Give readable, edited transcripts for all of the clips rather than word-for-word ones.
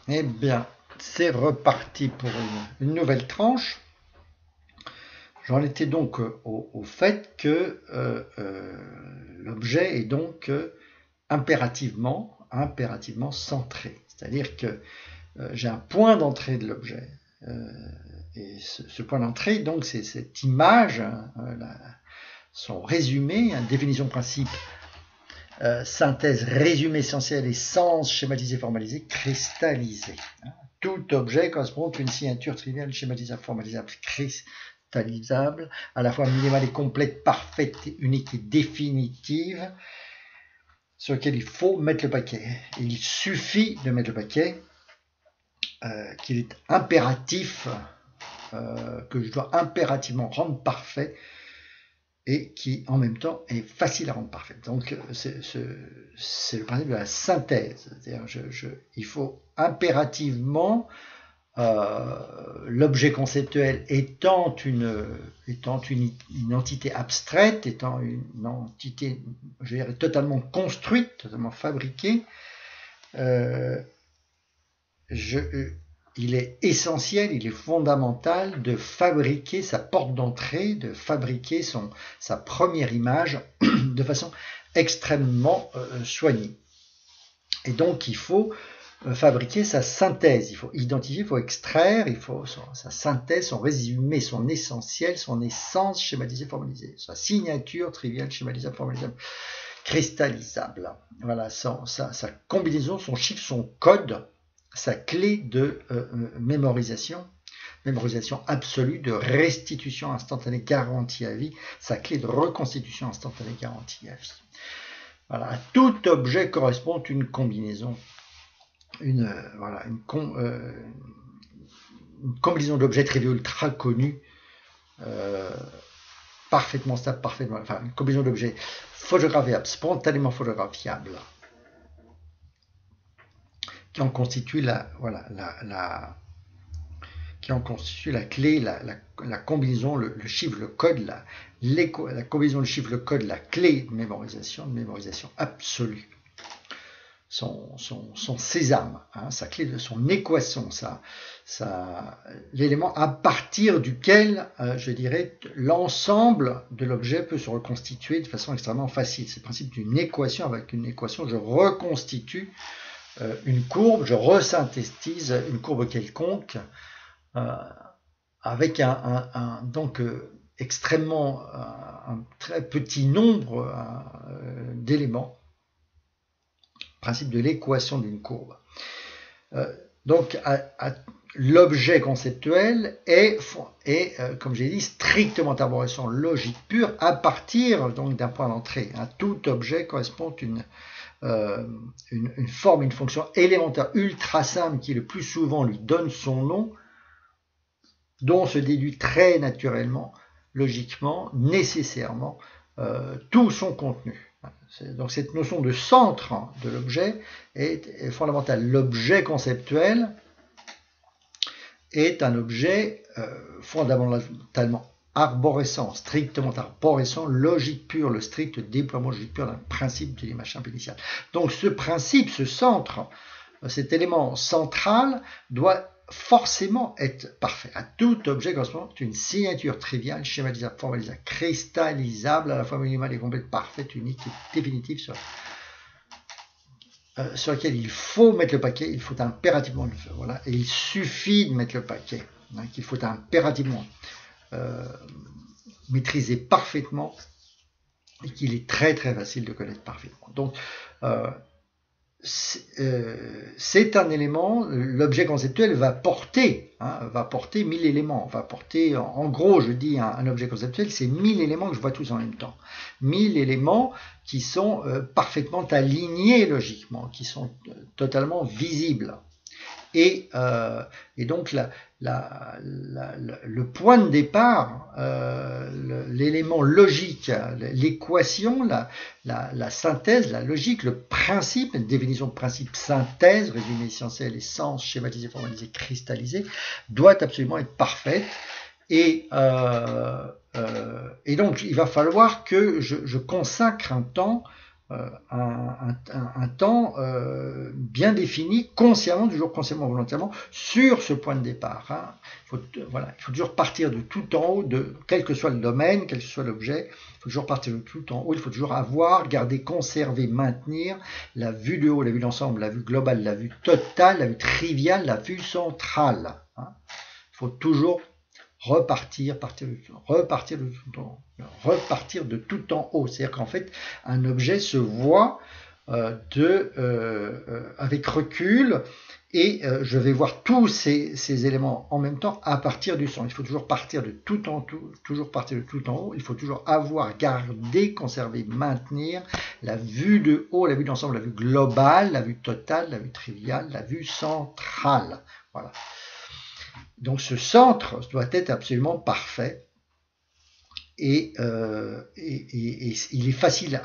Eh bien, c'est reparti pour une nouvelle tranche. J'en étais donc au fait que l'objet est donc impérativement centré. C'est-à-dire que j'ai un point d'entrée de l'objet. Et ce point d'entrée, donc, c'est cette image, son résumé, définition principe, synthèse, résumé essentiel, essence, schématisé, formalisé, cristallisé. Tout objet correspond à une signature triviale, schématisable, formalisable, cristallisable, à la fois minimale et complète, parfaite, unique et définitive, sur lequel il faut mettre le paquet. Et il suffit de mettre le paquet, qu'il est impératif, que je dois impérativement rendre parfait, et qui en même temps est facile à rendre parfait. Donc c'est le principe de la synthèse. C'est-à-dire il faut impérativement, l'objet conceptuel étant une entité abstraite, étant une entité, je dirais, totalement construite, totalement fabriquée, il est essentiel, il est fondamental de fabriquer sa porte d'entrée, de fabriquer sa première image de façon extrêmement soignée. Et donc il faut fabriquer sa synthèse, il faut identifier, il faut extraire, il faut sa synthèse, son résumé, son essentiel, son essence schématisée, formalisée, sa signature triviale, schématisable, formalisable, cristallisable. Voilà, sa combinaison, son chiffre, son code, sa clé de mémorisation absolue, de restitution instantanée garantie à vie, sa clé de reconstitution instantanée garantie à vie. Voilà, à tout objet correspond une combinaison, une combinaison d'objets triviaux ultra connus, parfaitement stable, une combinaison d'objets photographiables, spontanément photographiables, qui en constitue la clé, la combinaison, le chiffre, le code, la combinaison, le chiffre, le code, la clé de mémorisation absolue. Son sésame, sa clé de son équation, l'élément à partir duquel, je dirais, l'ensemble de l'objet peut se reconstituer de façon extrêmement facile. C'est le principe d'une équation. Avec une équation, je reconstitue une courbe, je resynthétise une courbe quelconque, avec donc extrêmement un très petit nombre d'éléments. Principe de l'équation d'une courbe. Donc l'objet conceptuel est comme j'ai dit, strictement arborescent, logique pure, à partir donc d'un point d'entrée. Tout objet correspond à une forme, une fonction élémentaire ultra simple qui le plus souvent lui donne son nom, dont se déduit très naturellement, logiquement, nécessairement, tout son contenu. Donc cette notion de centre de l'objet est fondamentale. L'objet conceptuel est un objet fondamentalement arborescent, strictement arborescent, logique pure, le strict déploiement logique pur d'un principe de l'image simple initiale. Donc ce principe, ce centre, cet élément central doit forcément être parfait. À tout objet correspond une signature triviale, schématisable, formalisable, cristallisable, à la fois minimale et complète, parfaite, unique et définitive, sur laquelle il faut mettre le paquet, il faut impérativement le faire. Voilà. Et il suffit de mettre le paquet, qu'il faut impérativement maîtriser parfaitement, et qu'il est très très facile de connaître parfaitement. Donc c'est un élément, l'objet conceptuel va porter 1000 éléments, va porter, en gros, je dis, un objet conceptuel, c'est 1000 éléments que je vois tous en même temps. 1000 éléments qui sont parfaitement alignés logiquement, qui sont totalement visibles. Et donc le point de départ, l'élément logique, l'équation, la synthèse, la logique, le principe, une définition de principe, synthèse, résumé essentiel, essence, schématisé, formalisé, cristallisé, doit absolument être parfaite. Et donc il va falloir que je consacre un temps un temps bien défini, consciemment, toujours consciemment, volontairement, sur ce point de départ. Hein. Voilà, il faut toujours partir de tout en haut, quel que soit le domaine, quel que soit l'objet, il faut toujours partir de tout en haut, il faut toujours avoir, garder, conserver, maintenir la vue de haut, la vue d'ensemble, la vue globale, la vue totale, la vue triviale, la vue centrale. Hein. Il faut toujours repartir de tout en haut. C'est-à-dire qu'en fait, un objet se voit avec recul et je vais voir tous ces éléments en même temps à partir du centre. Il faut toujours partir de tout en haut, toujours partir de tout en haut. Il faut toujours avoir, garder, conserver, maintenir la vue de haut, la vue d'ensemble, la vue globale, la vue totale, la vue triviale, la vue centrale. Voilà. Donc ce centre doit être absolument parfait et il est facile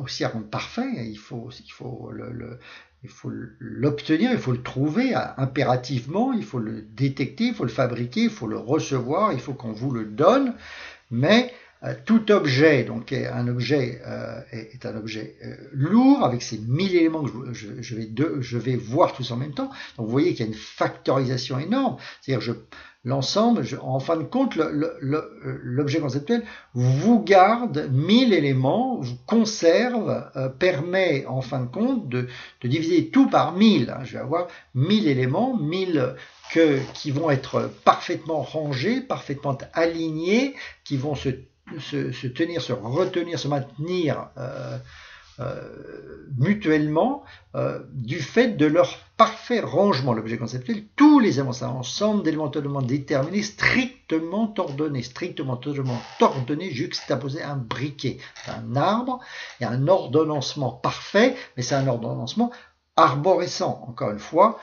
aussi à rendre parfait. Il faut l'obtenir, il faut le trouver impérativement, il faut le détecter, il faut le fabriquer, il faut le recevoir, il faut qu'on vous le donne. Mais tout objet, donc un objet est un objet lourd avec ces 1000 éléments que je vais voir tous en même temps. Donc vous voyez qu'il y a une factorisation énorme. C'est-à-dire l'ensemble, en fin de compte, l'objet conceptuel vous garde 1000 éléments, vous conserve, permet en fin de compte de diviser tout par 1000. Je vais avoir 1000 éléments, 1000 qui vont être parfaitement rangés, parfaitement alignés, qui vont se tenir, se retenir, se maintenir mutuellement du fait de leur parfait rangement. L'objet conceptuel, tous les éléments, c'est un ensemble d'éléments totalement déterminés, strictement ordonnés, juxtaposés à un briquet. C'est un arbre, il y a un ordonnancement parfait, mais c'est un ordonnancement arborescent. Encore une fois,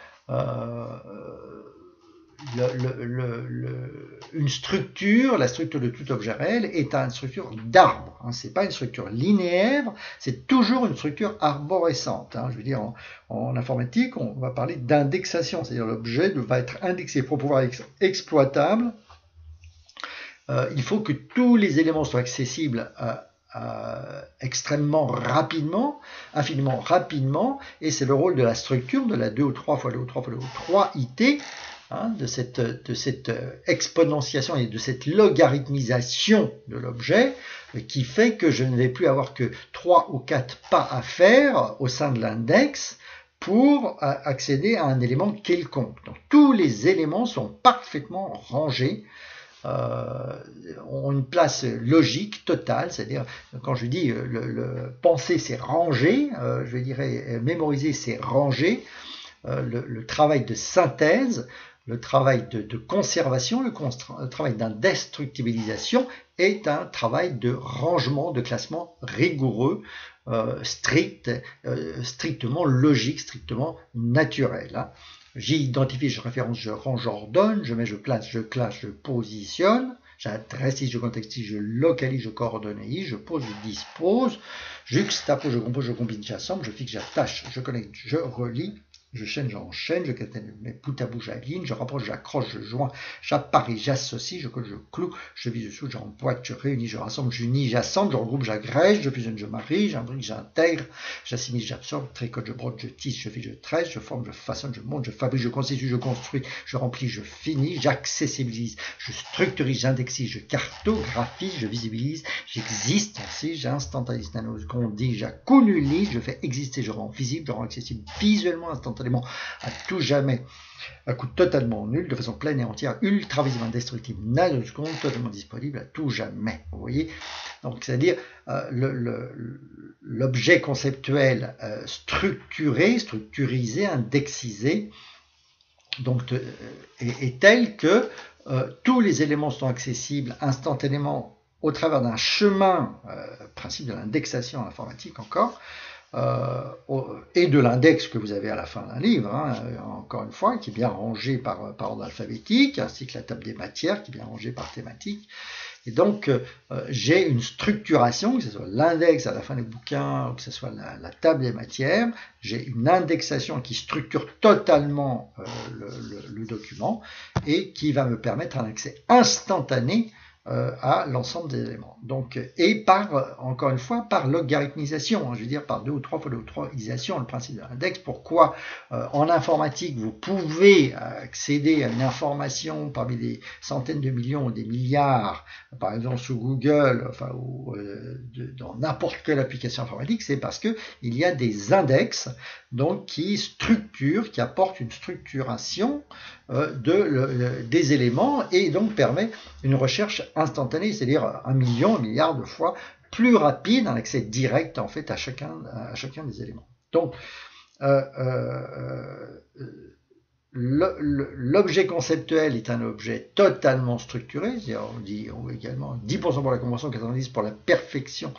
une structure, la structure de tout objet réel est une structure d'arbre. Hein, c'est pas une structure linéaire, c'est toujours une structure arborescente. Hein, je veux dire, en informatique, on va parler d'indexation, c'est-à-dire l'objet va être indexé pour pouvoir être exploitable. Il faut que tous les éléments soient accessibles extrêmement rapidement, infiniment rapidement, et c'est le rôle de la structure, de la 2 ou 3 fois 2 ou 3 fois 2 ou 3 IT, hein, de cette exponentiation et de cette logarithmisation de l'objet qui fait que je ne vais plus avoir que 3 ou 4 pas à faire au sein de l'index pour accéder à un élément quelconque. Donc tous les éléments sont parfaitement rangés, ont une place logique totale, c'est-à-dire quand je dis penser c'est ranger, je dirais mémoriser c'est ranger, le travail de synthèse, le travail de conservation, le travail d'indestructibilisation est un travail de rangement, de classement rigoureux, strictement logique, strictement naturel. Hein. J'identifie, je référence, je range, j'ordonne, je mets, je place, je classe, je positionne, j'adressise, je contextise, je localise, je coordonnise, je pose, je dispose, juxtapose, je compose, je combine, j'assemble, je fixe, j'attache, je connecte, je relie, je chaîne, j'enchaîne, je catène, mes bout à bout, j'aligne, je rapproche, j'accroche, je joins, j'appareille, j'associe, je colle, je cloue, je vise dessous, j'emboîte, je réunis, je rassemble, j'unis, j'assemble, je regroupe, j'agrège, je fusionne, je marie, j'imbrique, j'intègre, j'assimile, j'absorbe, tricote, je brode, je tisse, je file, je tresse, je forme, je façonne, je monte, je fabrique, je constitue, je construis, je remplis, je finis, j'accessibilise, je structurise, j'indexise, je cartographie, je visibilise, j'existe ainsi, j'instantanise, nanosecondise, j'accumulise, je fais exister, je rends visible, je rends accessible visuellement, instantanément, à tout jamais, à coup totalement nul, de façon pleine et entière, ultra visible, indestructible, nanoseconde, totalement disponible à tout jamais. Vous voyez, donc c'est-à-dire l'objet conceptuel structurisé, indexisé, donc est tel que tous les éléments sont accessibles instantanément au travers d'un chemin, principe de l'indexation informatique encore, et de l'index que vous avez à la fin d'un livre, hein, encore une fois, qui est bien rangé par ordre alphabétique, ainsi que la table des matières, qui est bien rangée par thématique. Et donc, j'ai une structuration, que ce soit l'index à la fin du bouquin, ou que ce soit la table des matières, j'ai une indexation qui structure totalement le document et qui va me permettre un accès instantané à l'ensemble des éléments. Donc, et par, encore une fois, par logarithmisation, je veux dire par 2 ou 3 fois 2 ou 3 isation, le principe de l'index. Pourquoi en informatique vous pouvez accéder à une information parmi des centaines de millions ou des milliards, par exemple sous Google, enfin, ou dans n'importe quelle application informatique, c'est parce que il y a des index donc qui structurent, qui apportent une structuration des éléments et donc permet une recherche instantanée, c'est-à-dire 1 million, 1 milliard de fois plus rapide, un accès direct en fait à chacun des éléments. Donc l'objet conceptuel est un objet totalement structuré, on dit également 10% pour la convention, 90% pour la perfection,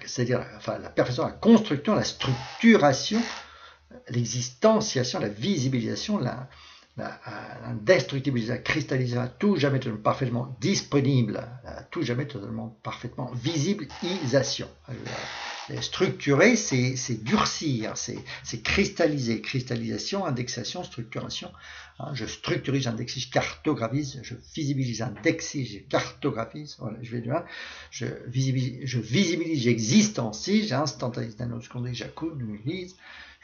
c'est-à-dire enfin, la perfection, la construction, la structuration, l'existanciation, la visibilisation, l'indestructibilisation, la cristallisation, tout jamais totalement parfaitement disponible, tout jamais totalement parfaitement visibilisation. Structurer, c'est durcir, c'est cristalliser. Cristallisation, indexation, structuration. Je structurise, j'indexe, je cartographise, je visibilise, j'indexe, je cartographise. Voilà, je vais de loin. Je visibilise, j'existencie, j'instantanise, nanosecondise, j'accumulise.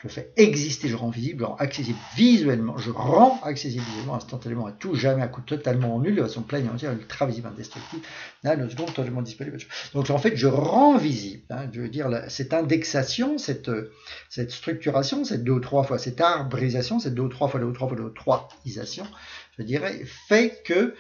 Je fais exister, je rends visible, je rends accessible visuellement, je rends accessible visuellement, instantanément, à tout jamais, à coup totalement nul, de façon pleine et entière, ultra visible, indestructible, nanoseconde, totalement disponible. Donc en fait, je rends visible, je veux dire, cette indexation, cette structuration, cette 2 ou 3 fois, cette arbrisation, cette 2 ou 3 fois 2 ou 3 fois 2 ou 3 isation, je dirais, fait que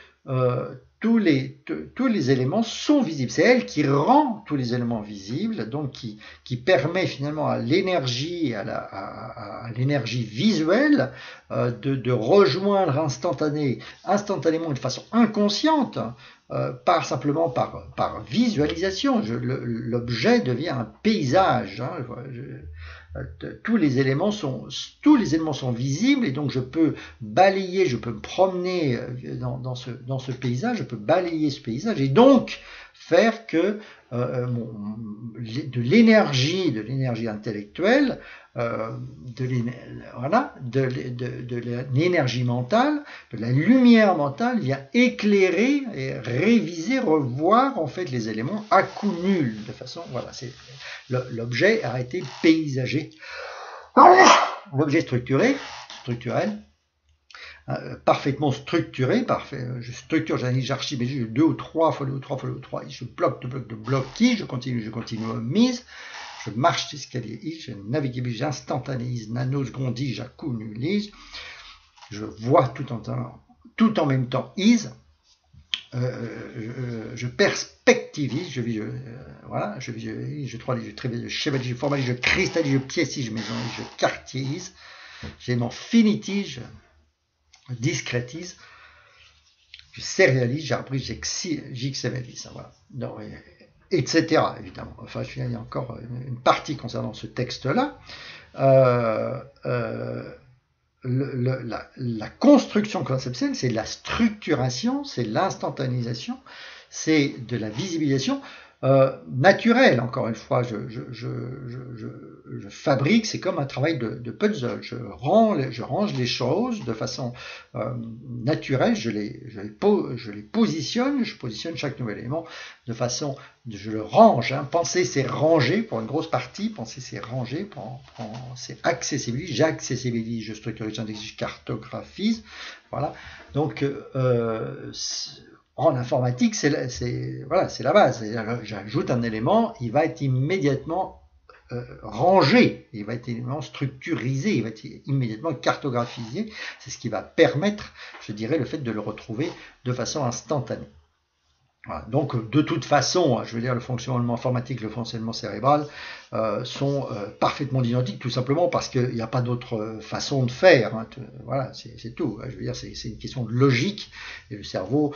tous les éléments sont visibles. C'est elle qui rend tous les éléments visibles, donc qui permet finalement à l'énergie, à l'énergie visuelle de rejoindre instantanément de façon inconsciente, simplement par visualisation. L'objet devient un paysage. Tous les éléments sont visibles et donc je peux balayer, je peux me promener dans ce paysage, je peux balayer ce paysage et donc faire que de l'énergie intellectuelle, de l'énergie mentale, de la lumière mentale vient éclairer et réviser, revoir en fait les éléments à coup nul, de façon, voilà, l'objet a été paysagé. L'objet structurel, parfaitement structuré, je structure, j'analyse, j'archive, je 2 ou 3 fois 2 ou 3 fois 2 ou 3, je bloque de bloc qui, je continue mise, je marche l'escalier I, je navigue, j'instantanéise, nanosecondise, j'accumulise, je vois tout en même temps is, je perspectivise, je visualise, je 3D, je trivialise, je schématise, je formalise, je cristallise, je piécise, je maisonise, je quartierise, j'aimant finitise, je discrétise, je sérialise, j'arbrise, j'xmlise, voilà. Donc, etc. évidemment. Enfin, il y a encore une partie concernant ce texte-là. La construction conceptuelle, c'est la structuration, c'est l'instantanisation, c'est de la visibilisation naturelle. Encore une fois, je fabrique, c'est comme un travail de puzzle. Je range les choses de façon naturelle, je les positionne, je positionne chaque nouvel élément de façon, je le range. Penser, c'est ranger pour une grosse partie, penser, c'est ranger, c'est accessibilise, j'accessibilise, je structurise, j'indexe, je cartographise. Voilà. Donc, en informatique, c'est la base. J'ajoute un élément, il va être immédiatement rangé, il va être immédiatement structurisé, il va être immédiatement cartographisé. C'est ce qui va permettre, je dirais, le fait de le retrouver de façon instantanée. Voilà. Donc, de toute façon, je veux dire, le fonctionnement informatique, le fonctionnement cérébral sont parfaitement identiques, tout simplement parce qu'il n'y a pas d'autre façon de faire. Voilà, c'est tout. Je veux dire, c'est une question de logique. Et le cerveau,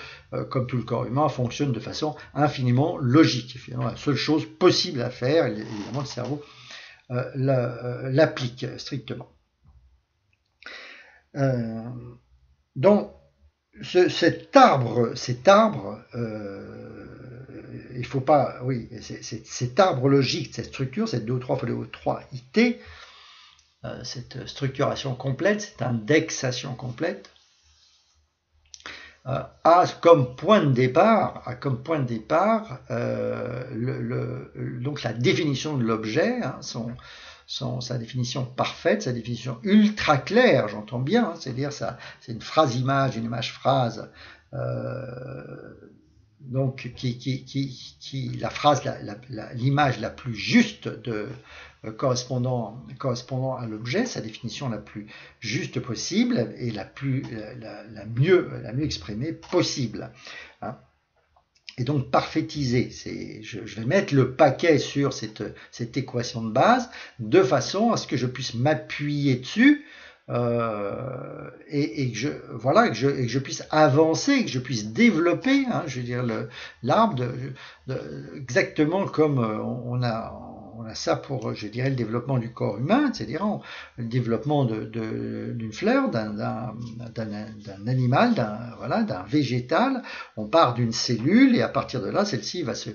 comme tout le corps humain, fonctionne de façon infiniment logique. Finalement, la seule chose possible à faire, évidemment, le cerveau l'applique strictement. Donc, cet arbre, il faut pas, oui, cet arbre logique, cette structure, cette 2 ou 3 fois 2 ou 3 IT, cette structuration complète, cette indexation complète, a comme point de départ, donc la définition de l'objet, hein, sa définition parfaite, sa définition ultra claire, j'entends bien, hein, c'est-à-dire c'est une phrase-image, une image-phrase, donc la phrase, l'image la plus juste correspondant à l'objet, sa définition la plus juste possible et la mieux exprimée possible. Hein. Et donc parfaitiser, je vais mettre le paquet sur cette équation de base de façon à ce que je puisse m'appuyer dessus et que je puisse avancer, que je puisse développer, hein, je veux dire l'arbre exactement comme on a ça pour, je dirais, le développement du corps humain, c'est-à-dire le développement d'une fleur, d'un animal, d'un végétal. On part d'une cellule et à partir de là, celle-ci va se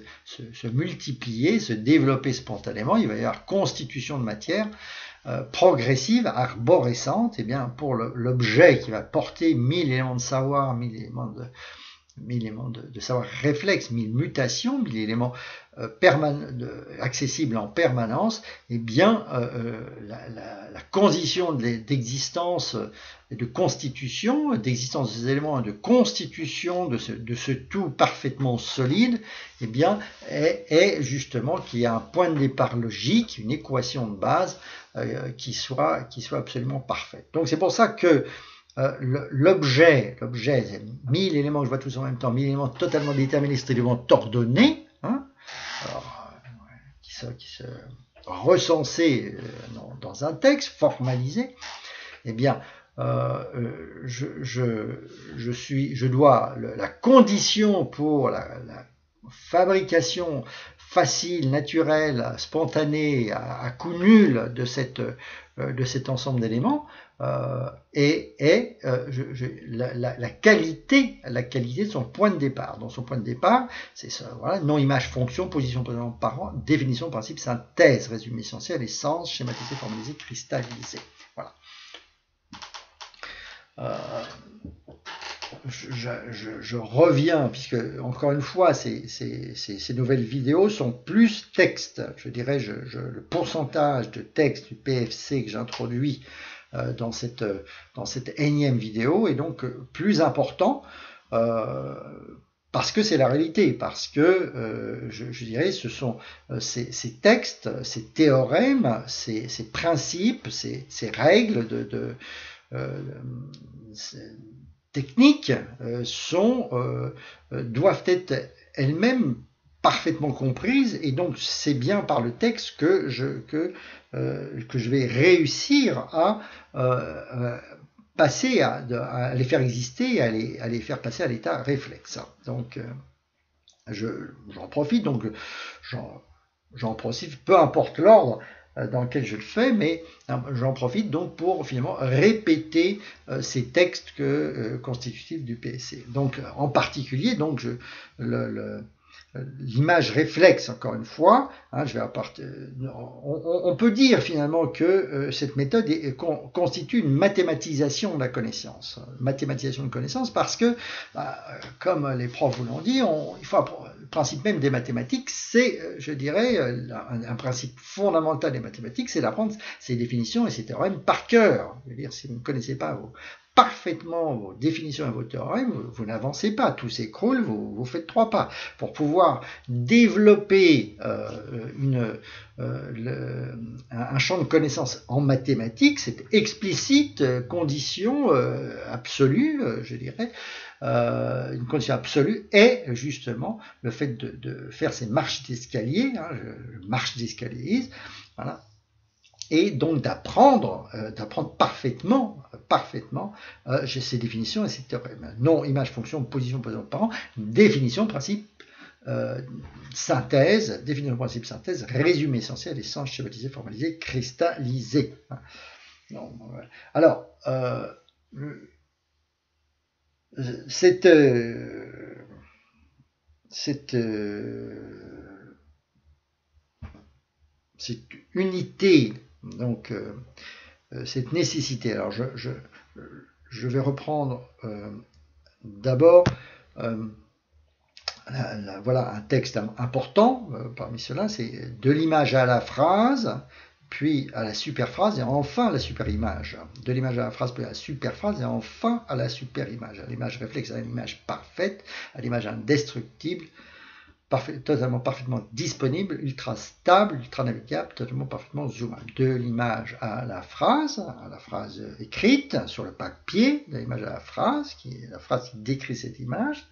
multiplier, se développer spontanément. Il va y avoir constitution de matière progressive, arborescente. Et bien pour l'objet qui va porter 1000 éléments de savoir, 1000 éléments de savoir réflexe, 1000 mutations, 1000 éléments accessibles en permanence, et bien la condition d'existence et de constitution, d'existence des éléments et de constitution de ce tout parfaitement solide, et bien est justement qu'il y a un point de départ logique, une équation de base qui soit absolument parfaite. Donc c'est pour ça que l'objet, c'est 1000 éléments, je vois tous en même temps, 1000 éléments totalement déterminés, strictement ordonnés, hein, alors, qui se recensés dans un texte, formalisé, eh bien, la condition pour la fabrication facile, naturelle, spontanée, à coup nul de cet ensemble d'éléments est la qualité de son point de départ. Dans son point de départ, c'est ça, voilà, nom, image, fonction, position, présent, parent, définition, principe, synthèse, résumé essentiel, essence, schématisé, formalisé, cristallisé. Voilà. Je reviens, puisque encore une fois, ces nouvelles vidéos sont plus texte. Je dirais, le pourcentage de texte du PFC que j'introduis dans cette énième vidéo est donc plus important parce que c'est la réalité, parce que je dirais, ce sont ces textes, ces théorèmes, ces principes, ces règles techniques doivent être elles-mêmes parfaitement comprises, et donc c'est bien par le texte que je vais réussir à passer à les faire exister, à les faire passer à l'état réflexe. Donc j'en profite, peu importe l'ordre dans lequel je le fais, mais j'en profite donc pour finalement répéter ces textes constitutifs du PSC. Donc en particulier, donc l'image réflexe, encore une fois, hein, on peut dire finalement que cette méthode constitue une mathématisation de la connaissance. Mathématisation de connaissance parce que, comme les profs vous l'ont dit, le principe même des mathématiques, c'est, je dirais, un principe fondamental des mathématiques, c'est d'apprendre ces définitions et ces théorèmes par cœur. Je veux dire, si vous ne connaissez pas parfaitement vos définitions et vos théorèmes, vous n'avancez pas, tout s'écroule, vous faites 3 pas. Pour pouvoir développer un champ de connaissances en mathématiques, c'est explicite, condition absolue, je dirais, une condition absolue est justement le fait de faire ces marches d'escalier, hein, marche d'escalier, voilà, et donc d'apprendre parfaitement ces définitions et ces théorèmes. Nom, image, fonction, position, présent, parent, définition, principe, synthèse, définition, principe, synthèse, résumé essentiel, essence, schématisé, formalisé, cristallisé. Alors, cette unité, donc cette nécessité. Alors je vais reprendre d'abord, voilà un texte important parmi ceux-là, c'est de l'image à la phrase, puis à la superphrase et enfin à la superimage. De l'image à la phrase, puis à la superphrase et enfin à la superimage. À l'image réflexe, à l'image parfaite, à l'image indestructible, totalement parfaitement disponible, ultra stable, ultra navigable, totalement parfaitement zoomable. De l'image à la phrase écrite sur le papier, de l'image à qui est la phrase qui décrit cette image,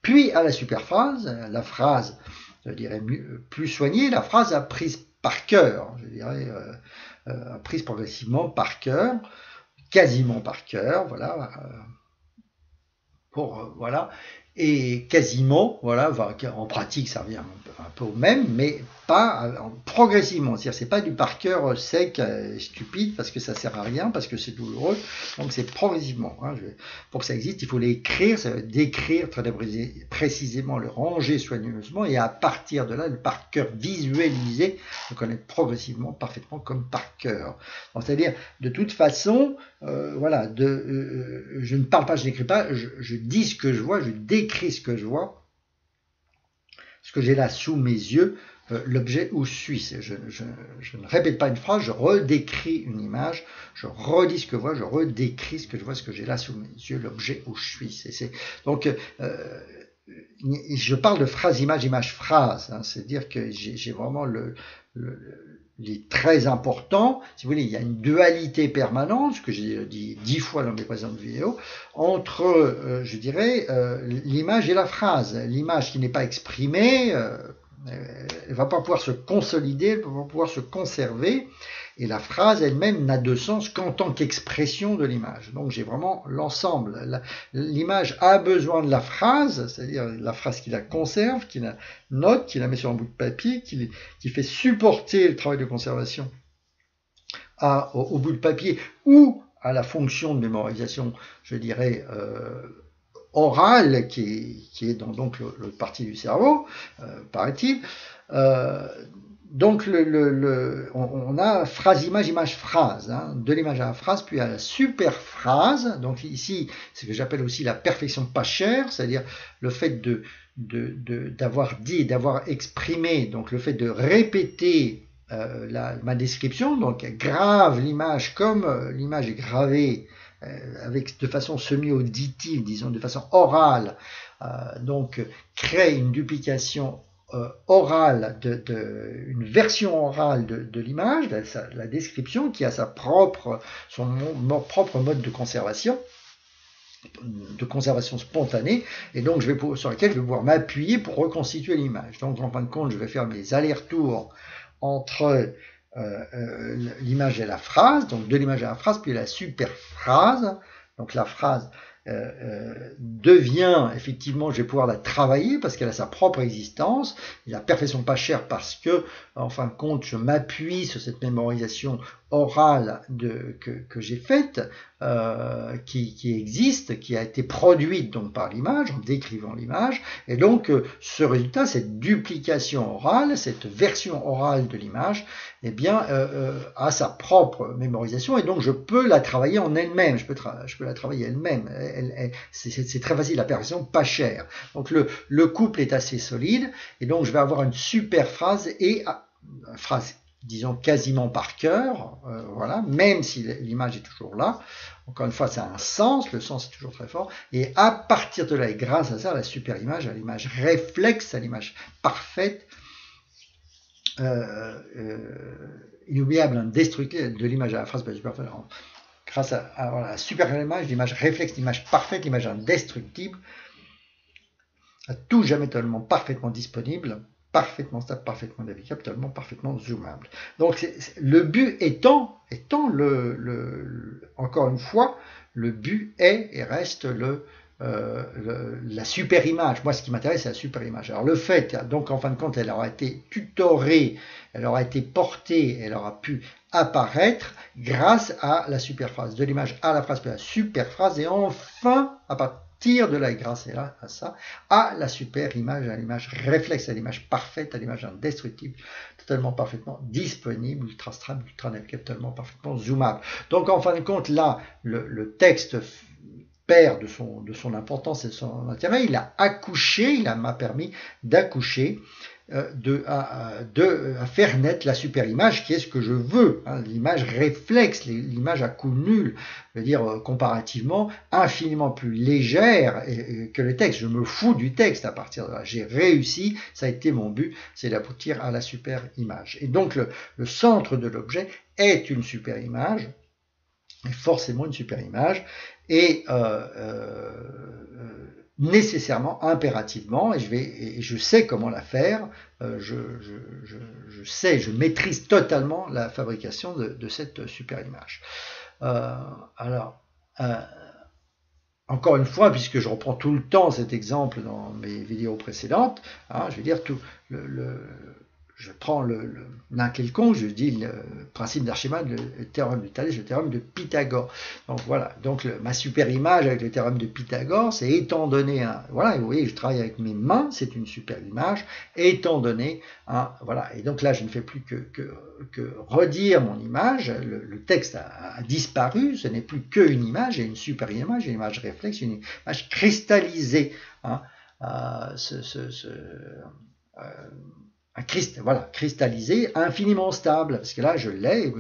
puis à la superphrase, la phrase, je dirais, plus soignée, la phrase apprise par cœur, je dirais, apprise progressivement par cœur, quasiment par cœur, voilà, voilà, et quasiment, voilà, en pratique ça revient un peu au même, mais pas progressivement, c'est-à-dire c'est pas du par cœur sec, stupide, parce que ça sert à rien, parce que c'est douloureux, donc c'est progressivement. Pour que ça existe, il faut l'écrire, ça veut décrire très précisément, le ranger soigneusement, et à partir de là, le par cœur visualisé, le connaître progressivement, parfaitement comme par cœur. C'est-à-dire, de toute façon, voilà, je ne parle pas, je n'écris pas, je dis ce que je vois, je décris ce que je vois, ce que j'ai là sous mes yeux, l'objet où je suis. Je ne répète pas une phrase, je redécris une image, je redis ce que je vois, je redécris ce que je vois, ce que j'ai là sous mes yeux, l'objet où je suis. Donc, je parle de phrase-image, image-phrase, c'est-à-dire que j'ai vraiment il est très important, si vous voulez, il y a une dualité permanente, ce que j'ai dit 10 fois dans mes précédentes vidéos, entre, je dirais, l'image et la phrase. L'image qui n'est pas exprimée, elle ne va pas pouvoir se consolider, elle ne va pas pouvoir se conserver, et la phrase elle-même n'a de sens qu'en tant qu'expression de l'image. Donc j'ai vraiment l'ensemble. L'image a besoin de la phrase, c'est-à-dire la phrase qui la conserve, qui la note, qui la met sur un bout de papier, qui fait supporter le travail de conservation au bout de papier, ou à la fonction de mémorisation, je dirais, orale, qui est dans donc l'autre partie du cerveau, paraît-il. Donc on a phrase-image, image-phrase, de l'image à la phrase, puis à la superphrase. Donc ici, c'est ce que j'appelle aussi la perfection pas chère, c'est-à-dire le fait d'avoir dit, d'avoir exprimé, donc le fait de répéter ma description, donc grave l'image comme l'image est gravée, de façon semi-auditive, disons de façon orale, donc crée une duplication orale, une version orale de l'image, la description qui a son propre mode de conservation spontanée, et donc sur laquelle je vais pouvoir m'appuyer pour reconstituer l'image. Donc en fin de compte, je vais faire mes allers-retours entre l'image et la phrase, donc de l'image à la phrase, puis la superphrase. Donc la phrase devient, effectivement, je vais pouvoir la travailler parce qu'elle a sa propre existence, la perfection pas chère parce que, en fin de compte, je m'appuie sur cette mémorisation orale que j'ai faite, qui existe, qui a été produite donc par l'image, en décrivant l'image, et donc ce résultat, cette duplication orale, cette version orale de l'image, eh bien, a sa propre mémorisation, et donc je peux la travailler en elle-même, je peux la travailler elle-même, c'est très facile, la perfection pas chère. Donc le couple est assez solide, et donc je vais avoir une super phrase, et une phrase disons quasiment par cœur, voilà, même si l'image est toujours là. Encore une fois, ça a un sens, le sens est toujours très fort, et à partir de là, et grâce à ça, à la super image, à l'image réflexe, à l'image parfaite, inoubliable, indestructible, de l'image à la phrase parfaite, grâce à la super image, l'image réflexe, l'image parfaite, l'image indestructible, à tout jamais totalement parfaitement disponible, parfaitement stable, parfaitement navigable, totalement parfaitement zoomable. Donc le but étant encore une fois, le but est et reste la super image. Moi, ce qui m'intéresse, c'est la super image. Alors le fait, donc en fin de compte, elle aura été tutorée, elle aura été portée, elle aura pu apparaître grâce à la superphrase, de l'image à la phrase, puis à la superphrase, et enfin, à partir de là, grâce à ça, à la super image, à l'image réflexe, à l'image parfaite, à l'image indestructible, totalement parfaitement disponible, ultra stable, ultra navigable, totalement parfaitement zoomable. Donc en fin de compte, là, le texte perd de son importance et de son intérêt. Il a accouché, il m'a permis d'accoucher, à faire naître la super image qui est ce que je veux, hein, l'image réflexe, l'image à coup nul, je veux dire comparativement infiniment plus légère que le texte. Je me fous du texte à partir de là. J'ai réussi, ça a été mon but, c'est d'aboutir à la super image. Et donc le centre de l'objet est une super image, est forcément une super image, et nécessairement, impérativement, et je sais comment la faire, je maîtrise totalement la fabrication de cette super image. Alors, encore une fois, puisque je reprends tout le temps cet exemple dans mes vidéos précédentes, hein, je vais dire je prends l'un quelconque, je dis le principe d'Archimède, le théorème de Thalès, le théorème de Pythagore. Donc voilà, donc ma super image avec le théorème de Pythagore, c'est étant donné voilà, et vous voyez, je travaille avec mes mains, c'est une super image, étant donné voilà, et donc là, je ne fais plus que redire mon image, le texte a disparu, ce n'est plus qu'une image, et une super image, une image réflexe, une image cristallisée, hein, voilà, cristallisé, infiniment stable, parce que là je l'ai,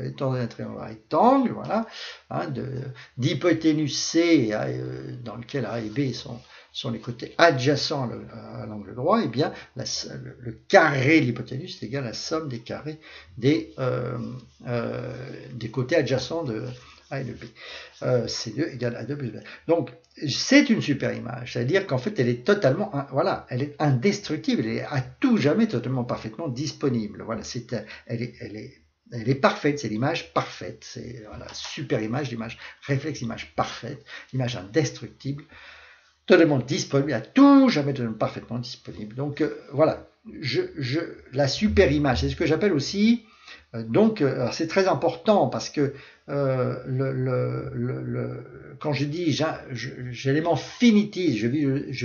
étant donné un triangle rectangle, voilà, hein, d'hypoténuse C dans lequel A et B sont les côtés adjacents à l'angle droit, et bien le carré de l'hypoténuse est égal à la somme des carrés des côtés adjacents de A et de B. C2 égale A2 plus B. Donc, c'est une super image, c'est-à-dire qu'en fait, elle est totalement, voilà, elle est indestructible, elle est à tout jamais totalement parfaitement disponible. Voilà, elle est parfaite, c'est l'image parfaite, c'est voilà, super image, l'image réflexe, l'image parfaite, l'image indestructible, totalement disponible, à tout jamais totalement parfaitement disponible. Donc voilà, la super image, c'est ce que j'appelle aussi. Donc, c'est très important parce que quand je dis j'élément finitise, je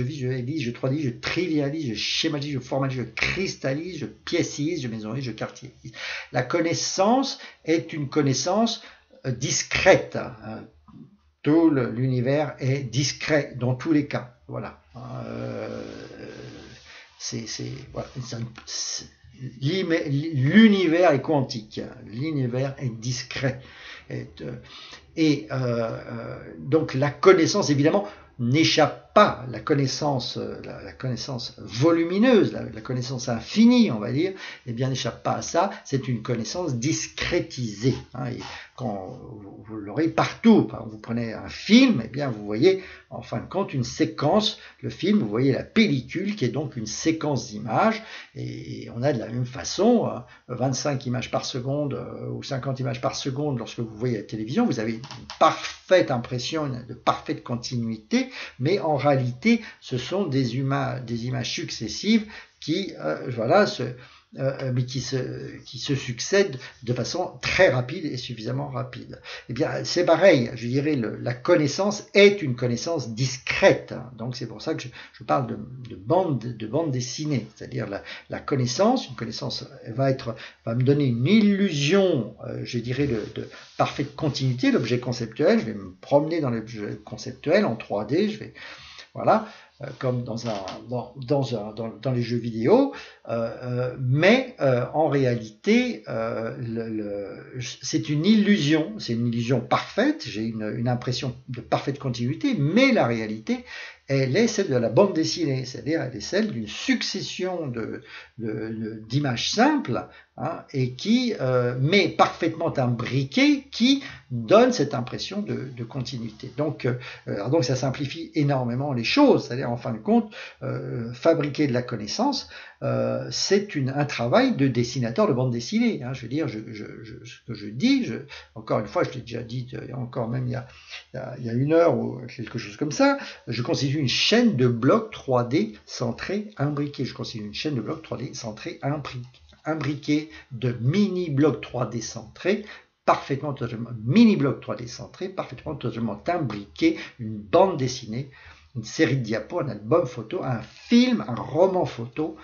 visualise, je 3D, je trivialise, je schématise, je formalise, je cristallise, je piécise, je maisonise, je quartierise. La connaissance est une connaissance discrète. Tout l'univers est discret dans tous les cas. Voilà. Voilà. L'univers est quantique, l'univers est discret. Donc la connaissance, évidemment, n'échappe pas, la connaissance volumineuse, la connaissance infinie, on va dire, eh bien, n'échappe pas à ça, c'est une connaissance discrétisée. Hein, et quand vous l'aurez partout, quand vous prenez un film, eh bien, vous voyez, en fin de compte, une séquence, le film, vous voyez la pellicule, qui est donc une séquence d'images, et on a de la même façon, 25 images par seconde, ou 50 images par seconde, lorsque vous voyez la télévision, vous avez une parfaite impression, de parfaite continuité, mais en réalité, ce sont des images successives qui, voilà, mais qui se succèdent de façon très rapide et suffisamment rapide. Eh bien, c'est pareil, je dirais, la connaissance est une connaissance discrète. Donc, c'est pour ça que je parle de bande dessinée, c'est-à-dire la connaissance, une connaissance va me donner une illusion, je dirais, de parfaite continuité, l'objet conceptuel. Je vais me promener dans l'objet conceptuel en 3D, je vais, voilà, comme dans les jeux vidéo, mais en réalité, c'est une illusion parfaite, j'ai une impression de parfaite continuité, mais la réalité, elle est celle de la bande dessinée, c'est-à-dire elle est celle d'une succession d'images simples, hein, et qui mais parfaitement imbriquées, qui donne cette impression de continuité. Donc ça simplifie énormément les choses, c'est-à-dire en fin de compte, fabriquer de la connaissance, c'est un travail de dessinateur de bande dessinée. Hein, je veux dire, ce que je dis, encore une fois, je l'ai déjà dit, encore même il y a une heure ou quelque chose comme ça, je constitue une chaîne de blocs 3D centrés imbriqués. Je constitue une chaîne de blocs 3D centrés imbriqués, de mini-blocs 3D centrés, parfaitement totalement imbriqués, une bande dessinée, une série de diapos, un album photo, un film, un roman photo,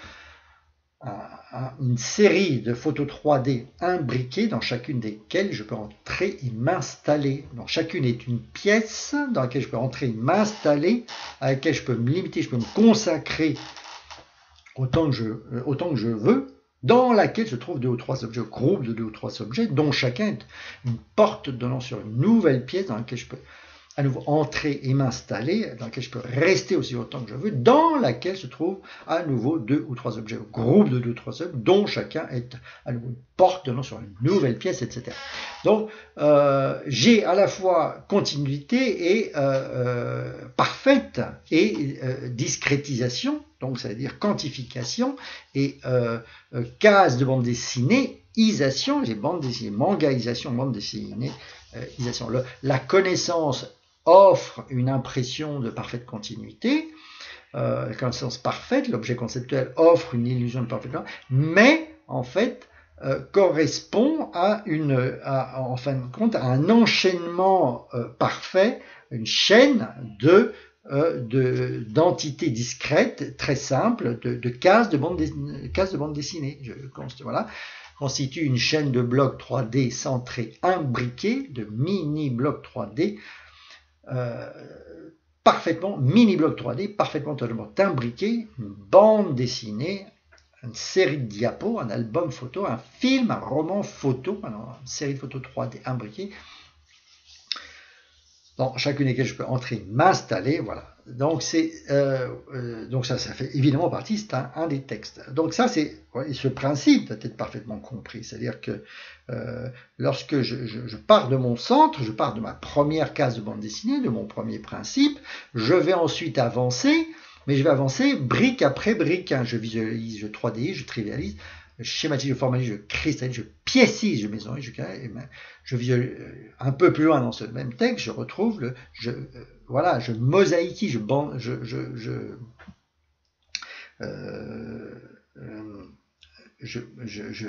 une série de photos 3D imbriquées dans chacune desquelles je peux entrer et m'installer. Donc chacune est une pièce dans laquelle je peux entrer et m'installer, à laquelle je peux me limiter, je peux me consacrer autant que je veux, dans laquelle se trouvent 2 ou 3 objets, groupes de 2 ou 3 objets, dont chacun est une porte donnant sur une nouvelle pièce dans laquelle je peux à nouveau entrer et m'installer, dans laquelle je peux rester aussi longtemps que je veux, dans laquelle se trouvent à nouveau 2 ou 3 objets, groupe de 2 ou 3 objets, dont chacun est à nouveau une porte donnant sur une nouvelle pièce, etc. Donc, j'ai à la fois continuité et parfaite et discrétisation, donc ça veut dire quantification et case de bande dessinée, isation, j'ai bande dessinée, mangaisation, bande dessinée, isation. La connaissance offre une impression de parfaite continuité, la connaissance parfaite, l'objet conceptuel offre une illusion de parfaite continuité, mais en fait correspond en fin de compte à un enchaînement parfait, une chaîne d'entités discrètes, très simples, de cases de bande dessinée. Voilà, constitue une chaîne de blocs 3D centrés imbriqués, de mini-blocs 3D, mini-blocs 3D parfaitement totalement imbriqués, une bande dessinée, une série de diapos, un album photo, un film, un roman photo, une série de photos 3D imbriquées, dans chacune desquelles je peux entrer et m'installer, voilà. Donc ça fait évidemment partie, c'est un des textes. Donc ça, ce principe doit être parfaitement compris. C'est-à-dire que lorsque je pars de mon centre, je pars de ma première case de bande dessinée, de mon premier principe, je vais ensuite avancer, mais je vais avancer brique après brique. Je visualise, je 3D, je trivialise, je schématise, je formalise, je cristallise, je piécise, je maisonise, je visualise. Un peu plus loin dans ce même texte, je retrouve je mosaïquise,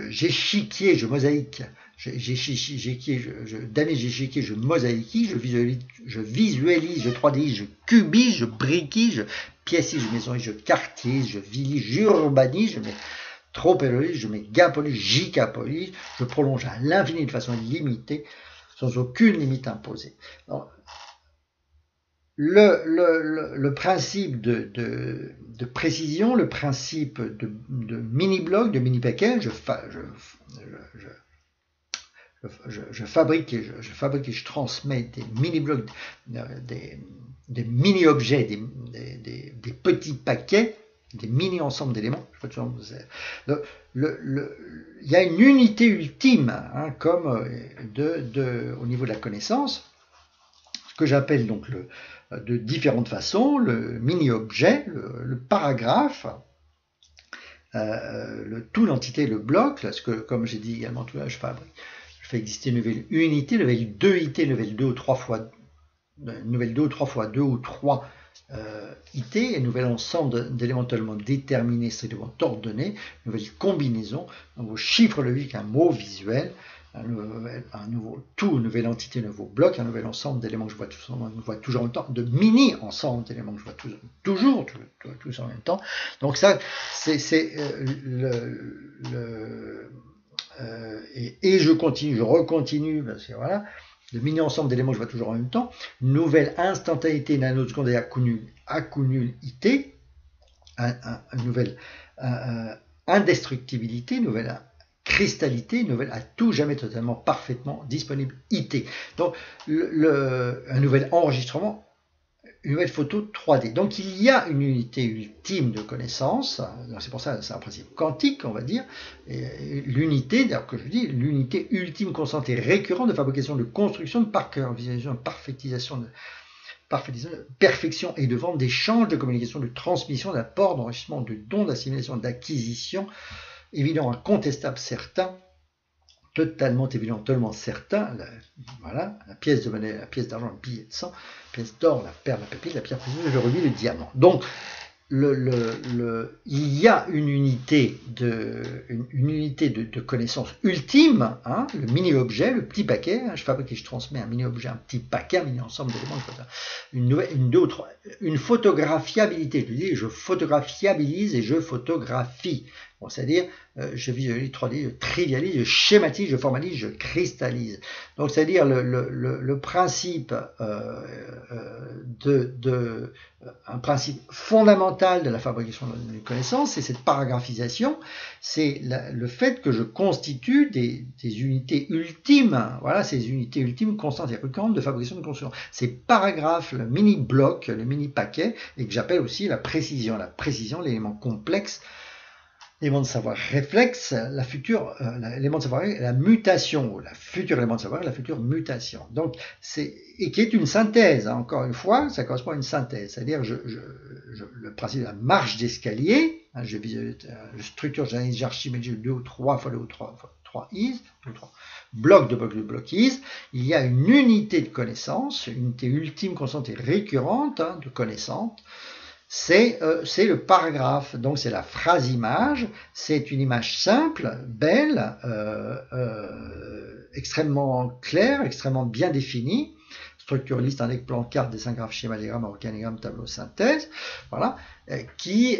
j'échiquier, je mosaïque, j'échiquier, je mosaïquise, je visualise, je 3D, je cubise, je briquise, je piécise, je maisonise, je quartierise, je vilise, j'urbanise, je mets tropolyse, je mets gapolyse, gigapolyse, je prolonge à l'infini de façon illimitée, sans aucune limite imposée. Alors, le principe de précision, le principe de mini-bloc, de mini-paquet, je fabrique et je transmets des mini-blocs, des mini-objets, des petits paquets, des mini-ensembles d'éléments. Il y a une unité ultime, comme au niveau de la connaissance, ce que j'appelle donc de différentes façons, le mini-objet, le paragraphe, tout l'entité, le bloc, parce que comme j'ai dit également tout à l'heure, je fais exister une nouvelle unité, une nouvelle 2 IT, une nouvelle 2 ou 3 fois 2 ou 3 IT, un nouvel ensemble d'éléments totalement déterminés, strictement ordonnés, une nouvelle combinaison, un nouveau chiffre logique, un mot visuel, un nouveau tout, une nouvelle entité, un nouveau bloc, un nouvel ensemble d'éléments que je vois toujours en même temps, de mini-ensemble d'éléments que je vois toujours tous en même temps. Donc ça, c'est et je recontinue, parce que voilà, le mini-ensemble d'éléments que je vois toujours en même temps, une nouvelle instantanéité nanoseconde et accumulité, une nouvelle indestructibilité, une nouvelle cristalité, une nouvelle à tout jamais totalement parfaitement disponible IT. Donc un nouvel enregistrement, une nouvelle photo 3D. Donc il y a une unité ultime de connaissance, c'est pour ça c'est un principe quantique, on va dire, l'unité, d'ailleurs que je dis, l'unité ultime constante et récurrente de fabrication, de construction, de visualisation, de perfection et de vente, d'échange, de communication, de transmission, d'apport, d'enrichissement, de don, d'assimilation, d'acquisition, évident, incontestable, certain, totalement évident, totalement certain, la pièce de monnaie, la pièce d'argent, le billet de sang, la pièce d'or, la perle, la pépite, la pierre précieuse, le rubis, le diamant. Donc, il y a une unité de connaissance ultime, le mini-objet, le petit paquet, je fabrique et je transmets un mini-objet, un petit paquet, un mini-ensemble d'éléments, une photographiabilité, je photographiabilise et je photographie. Bon, c'est-à-dire, je visualise 3D, je trivialise, je schématise, je formalise, je cristallise. Donc, c'est-à-dire le principe un principe fondamental de la fabrication d'une connaissance, c'est cette paragraphisation, c'est le fait que je constitue des unités ultimes, voilà, ces unités ultimes constantes et récurrentes de fabrication de construction. Ces paragraphes, le mini-bloc, le mini-paquet, et que j'appelle aussi la précision, l'élément complexe, l'élément de savoir réflexe, l'élément de savoir, la mutation, la future élément de savoir, la future mutation. Donc, et qui est une synthèse, hein, encore une fois, ça correspond à une synthèse. C'est-à-dire, le principe de la marche d'escalier, hein, je structure, j'analyse, j'archimède 2 ou 3 fois 2 ou 3 fois 3 is, 2 ou 3 blocs de blocs de blocs is, il y a une unité de connaissance, une unité ultime, constante et récurrente, hein, de connaissance. C'est le paragraphe, donc c'est la phrase-image, c'est une image simple, belle, extrêmement claire, extrêmement bien définie, structure, liste, index, plan, carte, dessin, graphe, schéma, diagramme, organigramme, tableau, synthèse, voilà, qui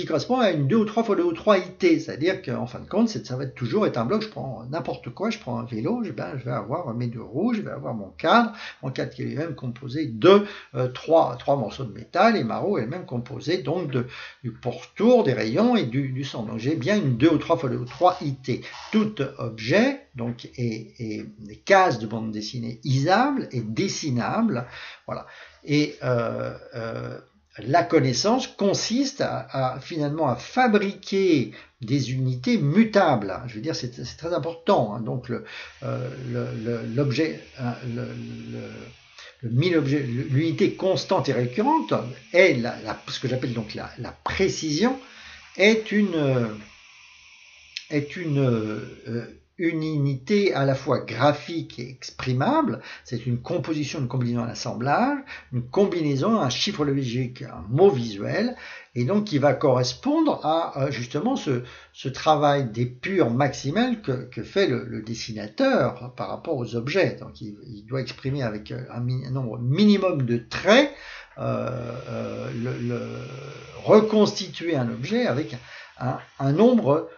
correspond à une 2 ou 3 fois 2 ou 3 IT, c'est-à-dire qu'en fin de compte, ça va toujours être un bloc, je prends n'importe quoi, je prends un vélo, je vais avoir mes 2 roues, je vais avoir mon cadre qui est lui-même composé de 3 morceaux de métal, et ma roue est elle-même composée donc du pourtour, des rayons et du centre. Donc j'ai bien une 2 ou 3 fois 2 ou 3 IT. Tout objet donc est des cases de bande dessinée isables et dessinables, voilà. Et la connaissance consiste finalement à fabriquer des unités mutables. Je veux dire, c'est très important, hein. Donc l'objet, l'unité constante et récurrente est ce que j'appelle donc la précision, est une unité à la fois graphique et exprimable, c'est une composition, une combinaison, un assemblage, une combinaison, un chiffre logique, un mot visuel, et donc qui va correspondre à justement ce travail d'épure maximale que fait le dessinateur par rapport aux objets. Donc il doit exprimer avec un nombre minimum de traits, reconstituer un objet avec un nombre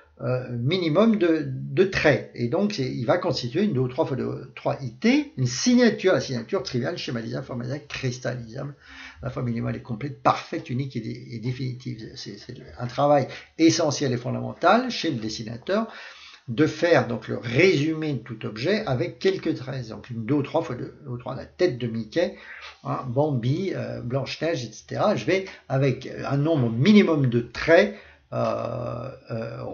minimum de traits, et donc il va constituer une 2 ou 3 fois 2, 3 IT, une signature, la signature triviale, schématisable, formalisable, cristallisable, la fois minimale est complète, parfaite, unique et définitive. C'est un travail essentiel et fondamental chez le dessinateur de faire donc le résumé de tout objet avec quelques traits, donc une 2 ou 3 fois 2 ou 3, la tête de Mickey, hein, Bambi, Blanche-Neige, etc. Je vais avec un nombre minimum de traits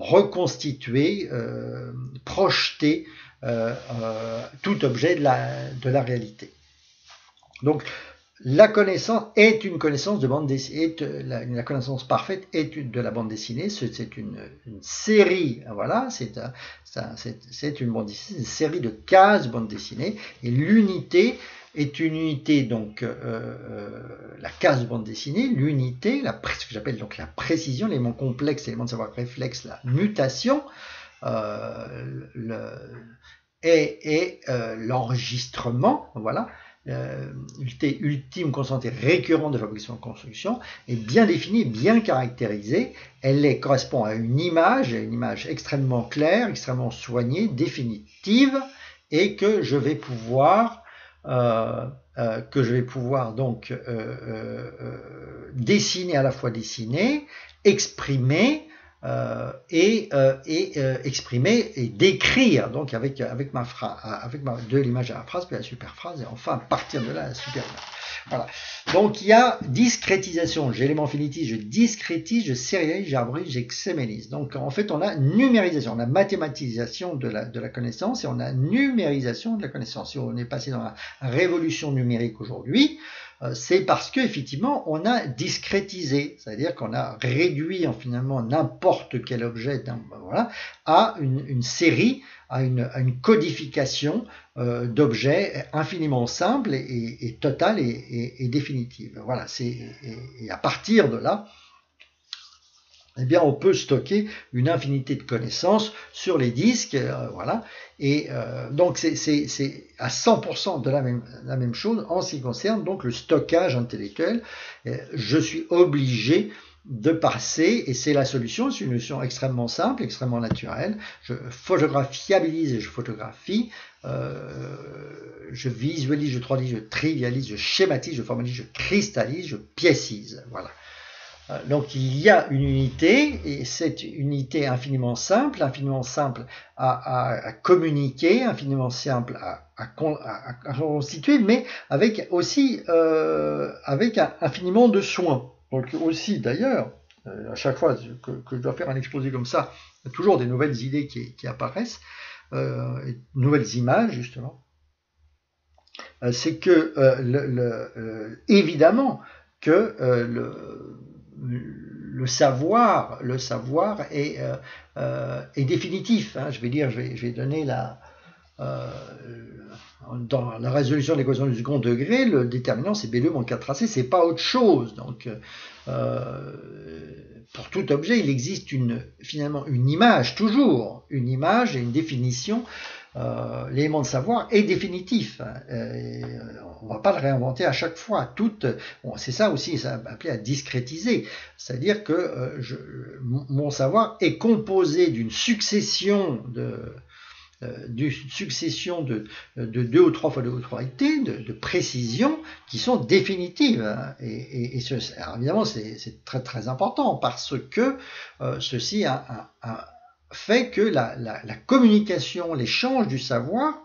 reconstituer, projeter tout objet de la réalité. Donc la connaissance est une connaissance de bande dessinée, la connaissance parfaite est de la bande dessinée, c'est une série, voilà, c'est une bande dessinée, une série de cases de bande dessinée, et l'unité est une unité, donc la case de bande dessinée, l'unité, ce que j'appelle donc la précision, l'élément complexe, l'élément de savoir réflexe, la mutation, et l'enregistrement, voilà, unité ultime, constante et récurrente de fabrication et construction, est bien définie, bien caractérisée. Elle correspond à une image extrêmement claire, extrêmement soignée, définitive, et que je vais pouvoir donc dessiner, à la fois dessiner, exprimer, exprimer et décrire, donc avec ma phrase, de l'image à la phrase, puis la superphrase, et enfin à partir de là la superimage. Voilà. Donc il y a discrétisation, j'ai l'élément finitif, je discrétise, je sérialise, j'arborise, j'exsémélise. Donc en fait on a numérisation, on a mathématisation de la connaissance, et on a numérisation de la connaissance. Si on est passé dans la révolution numérique aujourd'hui, c'est parce qu'effectivement on a discrétisé, c'est-à-dire qu'on a réduit finalement n'importe quel objet, voilà, à une série, à une codification d'objets infiniment simple et totale et définitive. Voilà, et à partir de là, eh bien, on peut stocker une infinité de connaissances sur les disques, voilà. Et donc, c'est à 100% de la même chose en ce qui concerne donc le stockage intellectuel. Je suis obligé de passer, et c'est la solution, c'est une solution extrêmement simple, extrêmement naturelle. Je photographiabilise et je photographie, je visualise, je 3D, je trivialise, je schématise, je formalise, je cristallise, je piécise. Voilà. Donc il y a une unité, et cette unité infiniment simple à communiquer, infiniment simple à constituer, mais avec aussi avec infiniment de soin. Donc aussi d'ailleurs, à chaque fois que je dois faire un exposé comme ça, il y a toujours des nouvelles idées qui apparaissent, nouvelles images justement. C'est que évidemment que le savoir est définitif. Hein. Je vais donner dans la résolution de l'équation du second degré, le déterminant c'est B2 moins 4AC, c'est pas autre chose. Donc pour tout objet, il existe finalement une image, toujours une image et une définition. L'élément de savoir est définitif. On ne va pas le réinventer à chaque fois. C'est ça aussi, ça appelé à discrétiser. C'est-à-dire que mon savoir est composé d'une succession de 2 ou 3 fois 2 ou 3 été, de précisions qui sont définitives. Et alors évidemment, c'est très très important parce que ceci fait que la communication, l'échange du savoir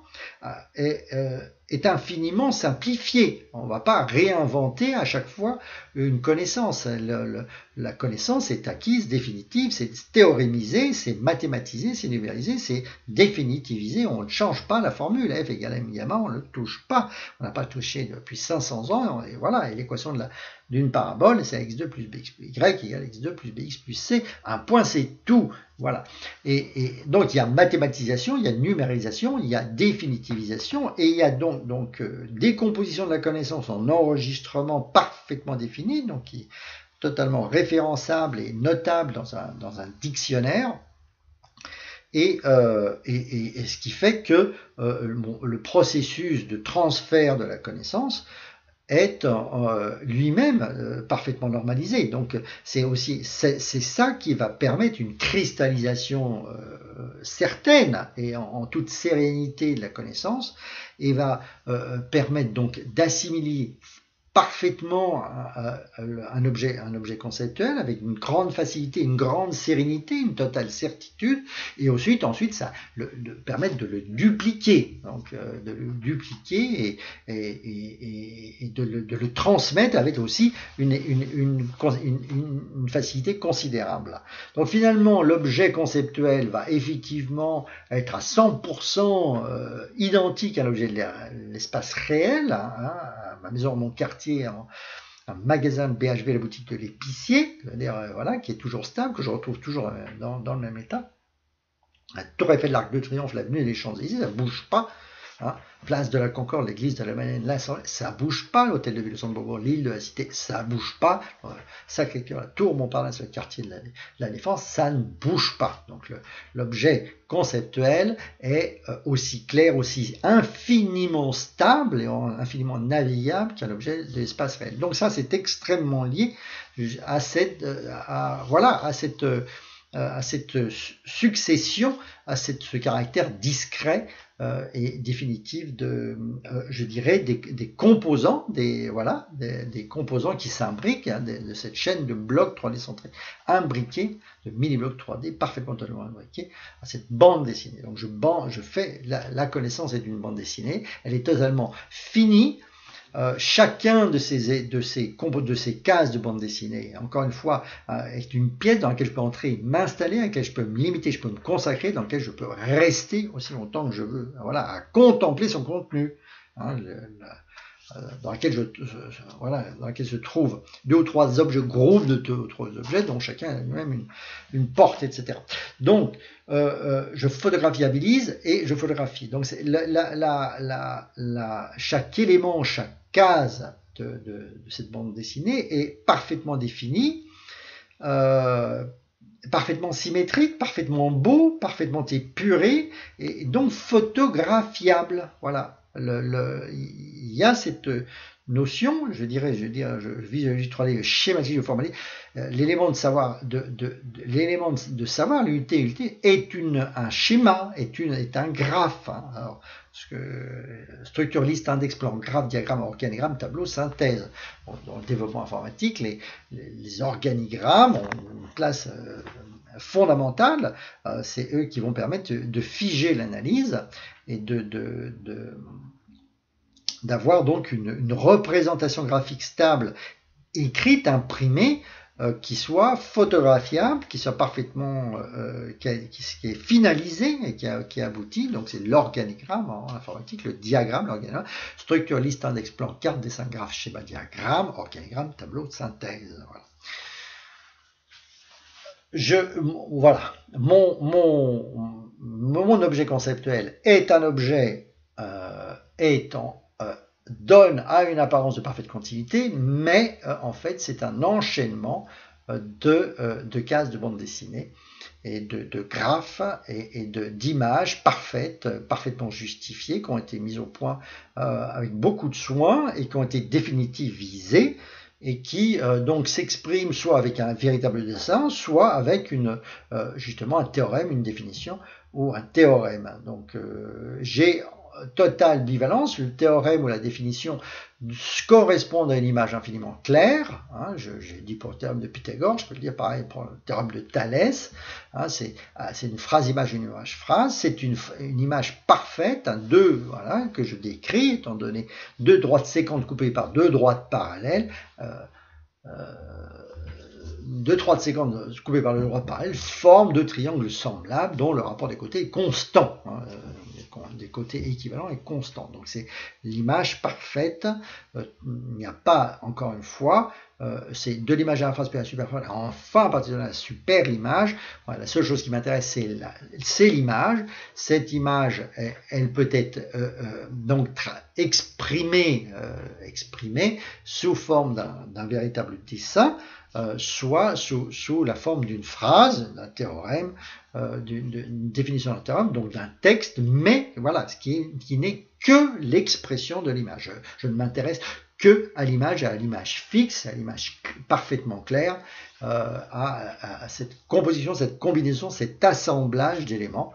est infiniment simplifié. On ne va pas réinventer à chaque fois une connaissance. La connaissance est acquise, définitive, c'est théorémisé, c'est mathématisé, c'est numérisé, c'est définitivisé. On ne change pas la formule. F égale m gamma, on ne le touche pas. On n'a pas touché depuis 500 ans. Et voilà, et l'équation d'une parabole, c'est x2 plus bx plus y égale x2 plus bx plus c. Un point, c'est tout. Voilà. Et donc, il y a mathématisation, il y a numérisation, il y a définitivisation, et il y a donc décomposition de la connaissance en enregistrement parfaitement défini, donc qui est totalement référençable et notable dans un dictionnaire. Et ce qui fait que le processus de transfert de la connaissance est lui-même parfaitement normalisé. Donc c'est ça qui va permettre une cristallisation certaine et en toute sérénité de la connaissance, et va permettre donc d'assimiler parfaitement un objet conceptuel avec une grande facilité, une grande sérénité, une totale certitude, et ensuite ça permettre de le dupliquer, donc de le dupliquer et de le transmettre avec aussi une facilité considérable. Donc finalement, l'objet conceptuel va effectivement être à 100% identique à l'objet de l'espace réel, à ma maison, mon quartier, un magasin de BHV, la boutique de l'épicier, voilà, qui est toujours stable, que je retrouve toujours dans le même état. La Tour Eiffel, l'Arc de Triomphe, l'avenue des Champs-Élysées, ça ne bouge pas. Hein. Place de la Concorde, l'église de la Madeleine, là, ça bouge pas. L'hôtel de ville de Luxembourg, l'île de la Cité, ça bouge pas. Sacré-Cœur, la Tour Montparnasse, le quartier de la Défense, ça ne bouge pas. Donc l'objet conceptuel est aussi clair, aussi infiniment stable et infiniment navigable qu'un objet de l'espace réel. Donc ça, c'est extrêmement lié à cette succession, à ce caractère discret et définitif je dirais, des composants, des composants qui s'imbriquent de cette chaîne de blocs 3D centrés, imbriqués, de mini-blocs 3D, parfaitement totalement imbriqués à cette bande dessinée. Donc je fais la connaissance est d'une bande dessinée, elle est totalement finie. Chacun de ces cases de bande dessinée, encore une fois, est une pièce dans laquelle je peux entrer, m'installer, dans laquelle je peux me limiter, je peux me consacrer, dans laquelle je peux rester aussi longtemps que je veux, voilà, à contempler son contenu, hein, dans laquelle se trouvent 2 ou 3 objets, groupes de 2 ou 3 objets, dont chacun a lui-même une porte, etc. Donc, je photographiabilise et je photographie. Donc, chaque élément, chaque case de cette bande dessinée est parfaitement définie, parfaitement symétrique, parfaitement beau, parfaitement épuré, et donc photographiable. Voilà. il y a cette notion, je visualise 3D, schématique, je formalise, l'élément de savoir, l'élément de savoir, l'unité est un schéma, est un graphe. Hein. Alors, parce que structure, liste, index, plan, graphe, diagramme, organigramme, tableau, synthèse. Bon, dans le développement informatique, les organigrammes ont une place fondamentale. C'est eux qui vont permettre de figer l'analyse et d'avoir donc une représentation graphique stable, écrite, imprimée, qui soit photographiable, qui soit parfaitement, qui est finalisé et qui aboutit. Donc c'est l'organigramme en informatique, le diagramme, l'organigramme, structure, liste, index, plan, carte, dessin, graphe, schéma, diagramme, organigramme, tableau, synthèse. Voilà. Mon objet conceptuel est un objet donne à une apparence de parfaite continuité, mais en fait c'est un enchaînement de cases de bande dessinée et de graphes et d'images parfaitement justifiées, qui ont été mises au point avec beaucoup de soin et qui ont été définitivisées et qui donc s'expriment soit avec un véritable dessin, soit avec justement un théorème, une définition ou un théorème. Donc j'ai totale bivalence, le théorème ou la définition correspondent à une image infiniment claire. Hein, j'ai dit pour le théorème de Pythagore, je peux le dire pareil pour le théorème de Thalès. Hein, c'est une phrase-image, une image-phrase. C'est une image parfaite, voilà, que je décris, étant donné deux droites sécantes coupées par deux droites parallèles. Deux droites séquentes coupées par deux droites parallèles forment deux triangles semblables dont le rapport des côtés est constant. Hein, des côtés équivalents et constants. Donc c'est l'image parfaite. Il n'y a pas, encore une fois, c'est de l'image à la phrase à la super phrase. Enfin, à partir de la super image, voilà, la seule chose qui m'intéresse, c'est l'image. Cette image, elle peut être donc exprimée sous forme d'un véritable dessin, soit sous la forme d'une phrase, d'un théorème, d'une définition d'un théorème, donc d'un texte, mais voilà, ce qui n'est que l'expression de l'image. Je ne m'intéresse que à l'image fixe, à l'image parfaitement claire, à cette composition, cette combinaison, cet assemblage d'éléments.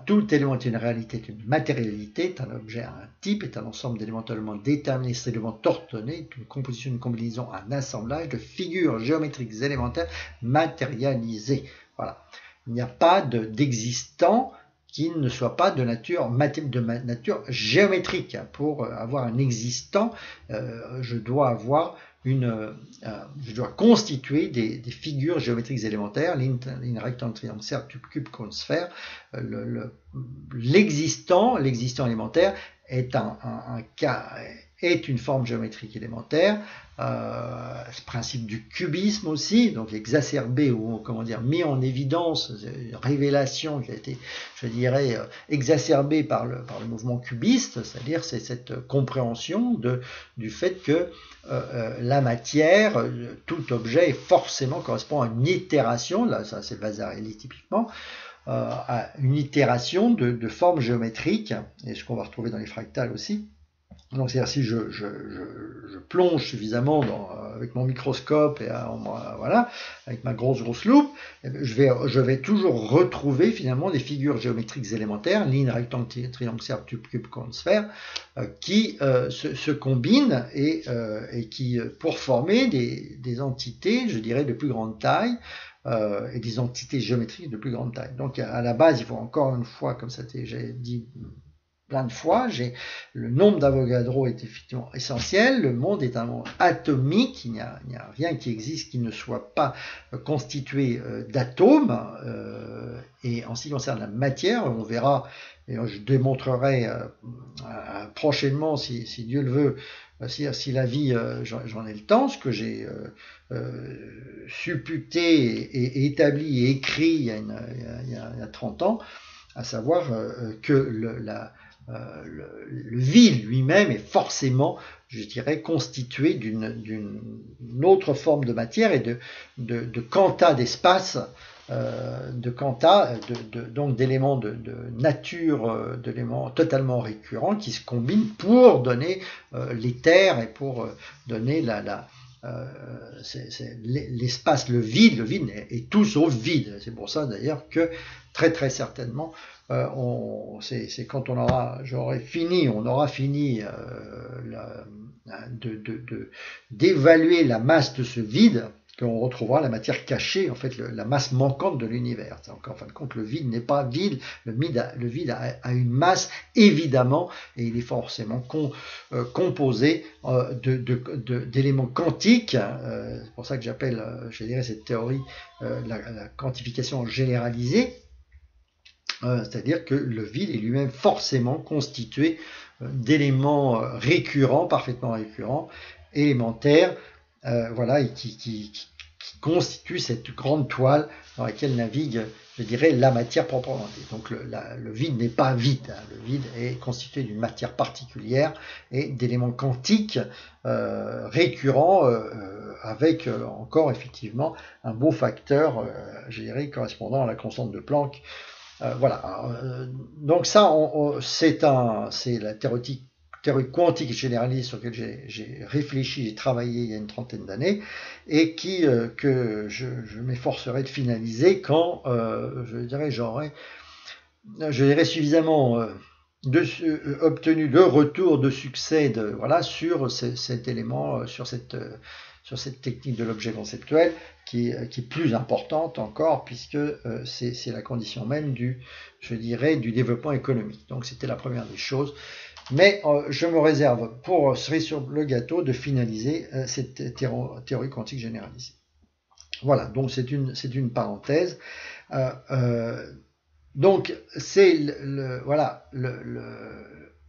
Tout élément est une réalité, est une matérialité, est un objet, un type, est un ensemble d'éléments totalement déterminés, strictement ordonnés, une composition, une combinaison, un assemblage de figures géométriques élémentaires matérialisées. Voilà. Il n'y a pas d'existant qui ne soit pas de nature géométrique. Pour avoir un existant, je dois constituer des figures géométriques élémentaires, ligne, rectangle, triangle, cercle, tube, cube, cône, sphère. L'existant élémentaire est une forme géométrique élémentaire. Ce principe du cubisme aussi, donc exacerbé ou mis en évidence, une révélation qui a été, je dirais, exacerbée par le mouvement cubiste, c'est-à-dire c'est cette compréhension du fait que la matière, tout objet forcément correspond à une itération, là ça c'est Vasarely typiquement, à une itération de formes géométriques, et ce qu'on va retrouver dans les fractales aussi. Donc c'est-à-dire si je plonge suffisamment avec mon microscope et voilà, avec ma grosse loupe, je vais toujours retrouver finalement des figures géométriques élémentaires, ligne, rectangle, triangle, cercle, tube, cube, cône, sphère, qui se combinent et qui pour former des entités, je dirais, de plus grande taille, et des entités géométriques de plus grande taille. Donc à la base, il faut encore une fois, comme ça j'ai dit plein de fois, le nombre d'Avogadro est effectivement essentiel, le monde est un monde atomique, il n'y a rien qui existe qui ne soit pas constitué d'atomes, et en ce qui concerne la matière, on verra, et je démontrerai prochainement, si Dieu le veut, si la vie, j'en ai le temps, ce que j'ai supputé et établi et écrit il y a 30 ans, à savoir que le vide lui-même est forcément, je dirais, constitué d'une autre forme de matière et de quanta d'espace de quanta, donc d'éléments de nature, d'éléments totalement récurrents qui se combinent pour donner l'éther et pour donner l'espace, le vide est tout sauf vide. C'est pour ça d'ailleurs que très très certainement, c'est quand on aura fini d'évaluer la masse de ce vide qu'on retrouvera la matière cachée, en fait la masse manquante de l'univers. Donc en fin de compte, le vide n'est pas vide, le vide a une masse évidemment, et il est forcément composé d'éléments quantiques. C'est pour ça que j'appelle, je dirais, cette théorie la quantification généralisée. C'est-à-dire que le vide est lui-même forcément constitué d'éléments récurrents, parfaitement récurrents, élémentaires, voilà, et qui constituent cette grande toile dans laquelle navigue, je dirais, la matière proprement dite. Donc le vide n'est pas vide, hein. Le vide est constitué d'une matière particulière et d'éléments quantiques récurrents, avec encore effectivement un beau facteur, je dirais, correspondant à la constante de Planck. Voilà. Donc ça, c'est la théorie quantique généralisée sur laquelle j'ai réfléchi, j'ai travaillé il y a une trentaine d'années, et que je m'efforcerai de finaliser quand je dirais suffisamment obtenu le retour de succès sur cet élément, sur cette technique de l'objet conceptuel qui est plus importante encore, puisque c'est la condition même du développement économique. Donc c'était la première des choses. Mais je me réserve pour cerise sur le gâteau de finaliser cette théorie quantique généralisée. Voilà, donc c'est une parenthèse. Donc c'est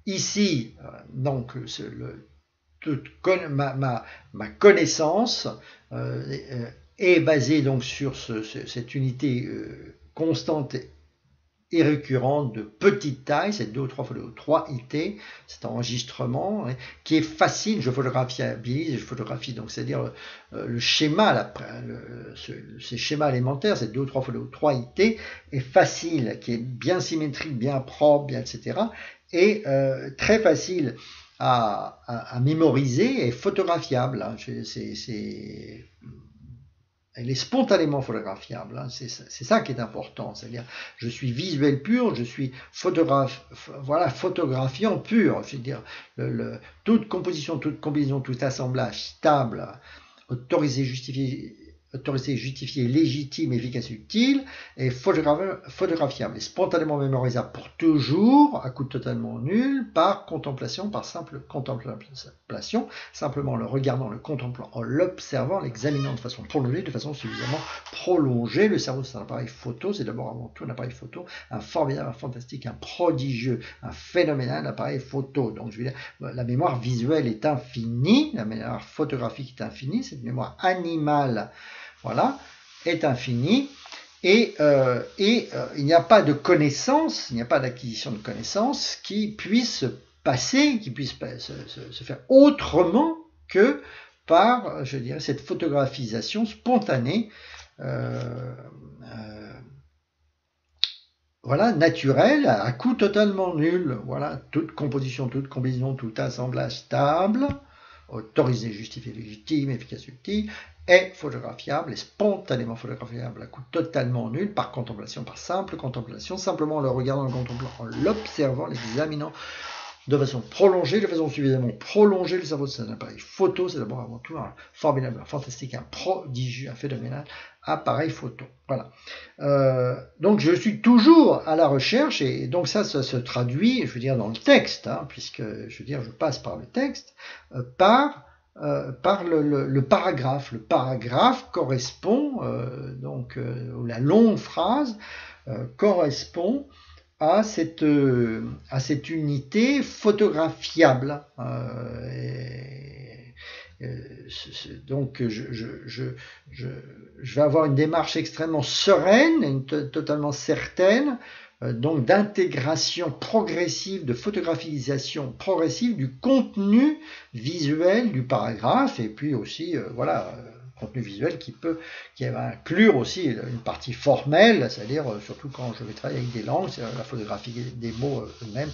ici, donc ma connaissance est basée donc sur cette unité constante et récurrente de petite taille, c'est 2 ou 3 fois 2 ou 3 IT, cet enregistrement, qui est facile, je photographie, donc c'est-à-dire le schéma, ces schémas élémentaires, c'est 2 ou 3 fois 2 ou 3 IT, est facile, qui est bien symétrique, bien propre, bien etc., et très facile à mémoriser et photographiable. Hein. Elle est spontanément photographiable. Hein. C'est ça qui est important. C'est-à-dire, je suis visuel pur, je suis photographiant pur. Je veux dire, toute composition, toute combinaison, tout assemblage stable, autorisé, justifié, légitime, efficace, utile, et photographiable et spontanément mémorisable pour toujours, à coût totalement nul, par contemplation, par simple contemplation, simplement en le regardant, le contemplant, en l'observant, l'examinant de façon prolongée, de façon suffisamment prolongée. Le cerveau, c'est un appareil photo, c'est d'abord avant tout un appareil photo, un formidable, un fantastique, un prodigieux, un phénoménal appareil photo. Donc je veux dire, la mémoire visuelle est infinie, la mémoire photographique est infinie, cette mémoire animale, voilà, est infini, et il n'y a pas de connaissance, il n'y a pas d'acquisition de connaissance qui puisse passer, qui puisse se faire autrement que par, je dirais, cette photographisation spontanée, voilà, naturelle, à coût totalement nul. Voilà, toute composition, toute combinaison, tout assemblage stable, autorisé, justifié, légitime, efficace, utile, est photographiable, est spontanément photographiable à coût totalement nul, par contemplation, par simple contemplation, simplement en le regardant, le contemplant, en l'observant, l'examinant de façon prolongée, de façon suffisamment prolongée. Le cerveau, c'est un appareil photo, c'est d'abord avant tout un formidable, un fantastique, un prodigieux, un phénoménal appareil photo. Voilà. Donc je suis toujours à la recherche, et donc ça se traduit, je veux dire, dans le texte, hein, puisque je veux dire, je passe par le texte, par le paragraphe. Le paragraphe correspond, ou la longue phrase correspond à cette unité photographiable. Donc je vais avoir une démarche extrêmement sereine, totalement certaine, donc d'intégration progressive, de photographisation progressive du contenu visuel du paragraphe, et puis aussi voilà, contenu visuel qui va inclure aussi une partie formelle, c'est-à-dire surtout quand je vais travailler avec des langues, c'est la photographie des mots eux-mêmes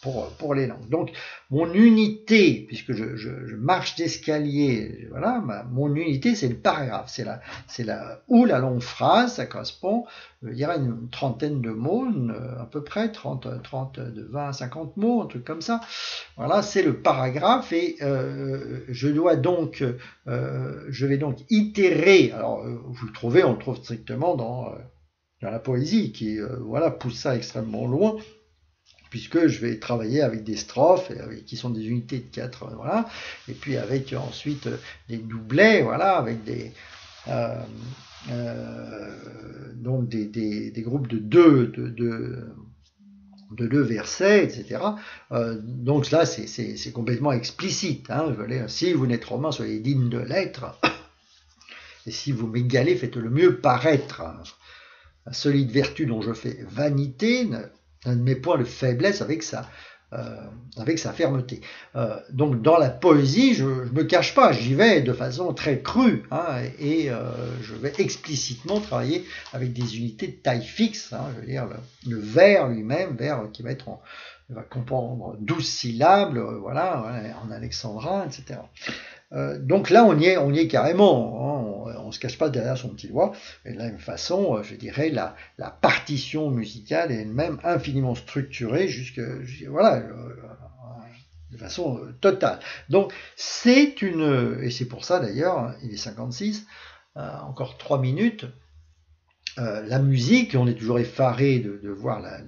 pour les langues. Donc mon unité, puisque je marche d'escalier, voilà, mon unité c'est le paragraphe, c'est la ou la longue phrase, ça correspond, je dirais une trentaine de mots, à peu près 30 de 20 à 50 mots, un truc comme ça. Voilà, c'est le paragraphe et je vais donc itérer. Alors vous le trouvez, on le trouve strictement dans la poésie qui voilà pousse ça extrêmement loin, puisque je vais travailler avec des strophes qui sont des unités de 4, voilà, et puis avec ensuite des doublets, voilà, avec donc des groupes de deux versets, etc. Donc là, c'est complètement explicite. Hein. Si vous n'êtes romain, soyez digne de l'être, et si vous m'égalez, faites-le mieux paraître. La solide vertu dont je fais vanité, un de mes points de faiblesse avec sa fermeté. Donc dans la poésie, je me cache pas, j'y vais de façon très crue, hein, et je vais explicitement travailler avec des unités de taille fixe, hein, je veux dire le vers lui-même, vers qui va comprendre 12 syllabes, voilà, en alexandrin, etc. Donc là, on y est carrément, hein, on ne se cache pas derrière son petit doigt. Et de la même façon, je dirais, la partition musicale est elle-même infiniment structurée voilà, de façon totale. Donc et c'est pour ça d'ailleurs, il est 56, encore 3 minutes. La musique, on est toujours effaré de voir la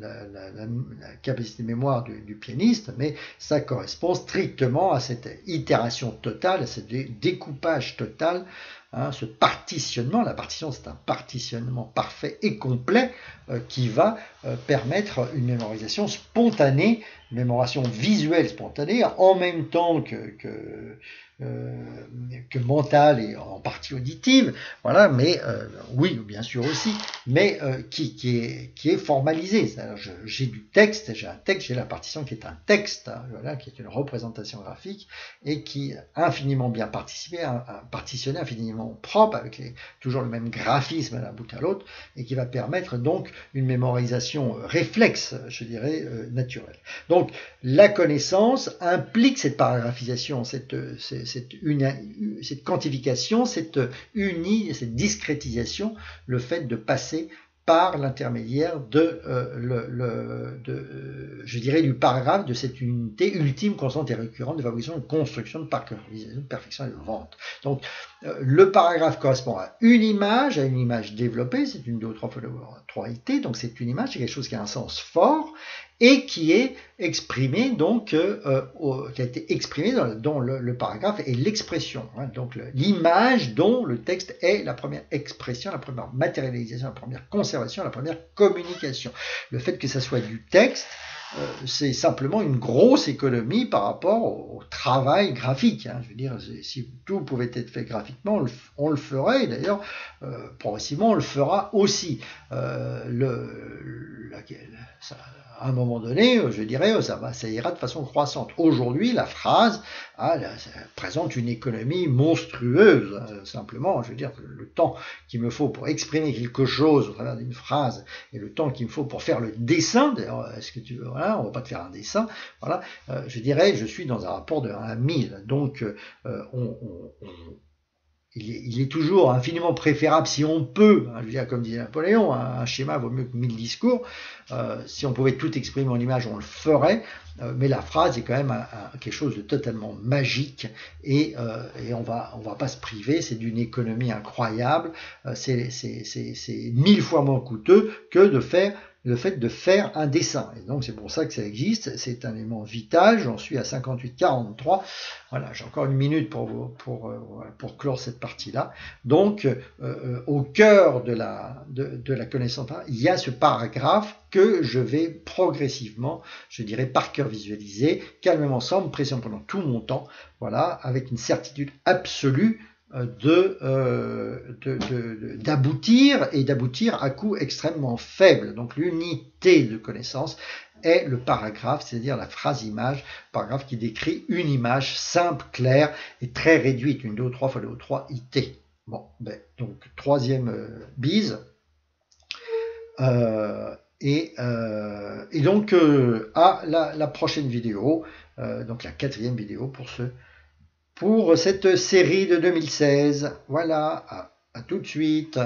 capacité de mémoire du pianiste, mais ça correspond strictement à cette itération totale, à ce découpage total, hein, ce partitionnement. La partition, c'est un partitionnement parfait et complet qui va permettre une mémorisation spontanée, une mémorisation visuelle spontanée, en même temps que mentale et en partie auditive, voilà, mais oui, bien sûr aussi, mais qui est formalisé. J'ai du texte, j'ai la partition qui est un texte, hein, voilà, qui est une représentation graphique et qui est infiniment bien partitionné, infiniment propre, avec toujours le même graphisme d'un bout à l'autre, et qui va permettre donc une mémorisation réflexe, je dirais, naturelle. Donc la connaissance implique cette paragraphisation, cette quantification, cette discrétisation, le fait de passer par l'intermédiaire je dirais, du paragraphe, de cette unité ultime, constante et récurrente de fabrication, de construction, de perfection et de vente. Donc, le paragraphe correspond à une image développée, c'est une, deux ou trois idées, donc c'est une image, c'est quelque chose qui a un sens fort, et qui est exprimé, donc, qui a été exprimé dans le paragraphe et l'expression. Hein, donc l'image dont le texte est la première expression, la première matérialisation, la première conservation, la première communication. Le fait que ça soit du texte, c'est simplement une grosse économie par rapport au travail graphique. Hein. Je veux dire, si tout pouvait être fait graphiquement, on le ferait, et d'ailleurs, progressivement, on le fera aussi. À un moment donné, je dirais, ça ira de façon croissante. Aujourd'hui, la phrase ça présente une économie monstrueuse, simplement. Je veux dire, le temps qu'il me faut pour exprimer quelque chose au travers d'une phrase et le temps qu'il me faut pour faire le dessin, d'ailleurs, voilà, on va pas te faire un dessin, voilà, je dirais, je suis dans un rapport de 1 à 1000. Donc, il est toujours infiniment préférable, si on peut, hein, je veux dire, comme disait Napoléon, un schéma vaut mieux que 1000 discours. Si on pouvait tout exprimer en image, on le ferait, mais la phrase est quand même quelque chose de totalement magique, et on va pas se priver. C'est d'une économie incroyable, c'est 1000 fois moins coûteux que le fait de faire un dessin. Et donc c'est pour ça que ça existe, c'est un élément vital. J'en suis à 58-43. Voilà, j'ai encore 1 minute pour clore cette partie-là. Donc au cœur de la connaissance, il y a ce paragraphe que je vais progressivement, je dirais, par cœur visualiser, calmement, sans me pression pendant tout mon temps, voilà, avec une certitude absolue d'aboutir, et d'aboutir à coût extrêmement faible. Donc l'unité de connaissance est le paragraphe, c'est-à-dire la phrase-image, paragraphe qui décrit une image simple, claire et très réduite, une 2 ou 3 fois 2 ou 3 IT. Bon, ben, donc troisième bise. Et donc à la prochaine vidéo, donc la quatrième vidéo pour cette série de 2016. Voilà, à tout de suite.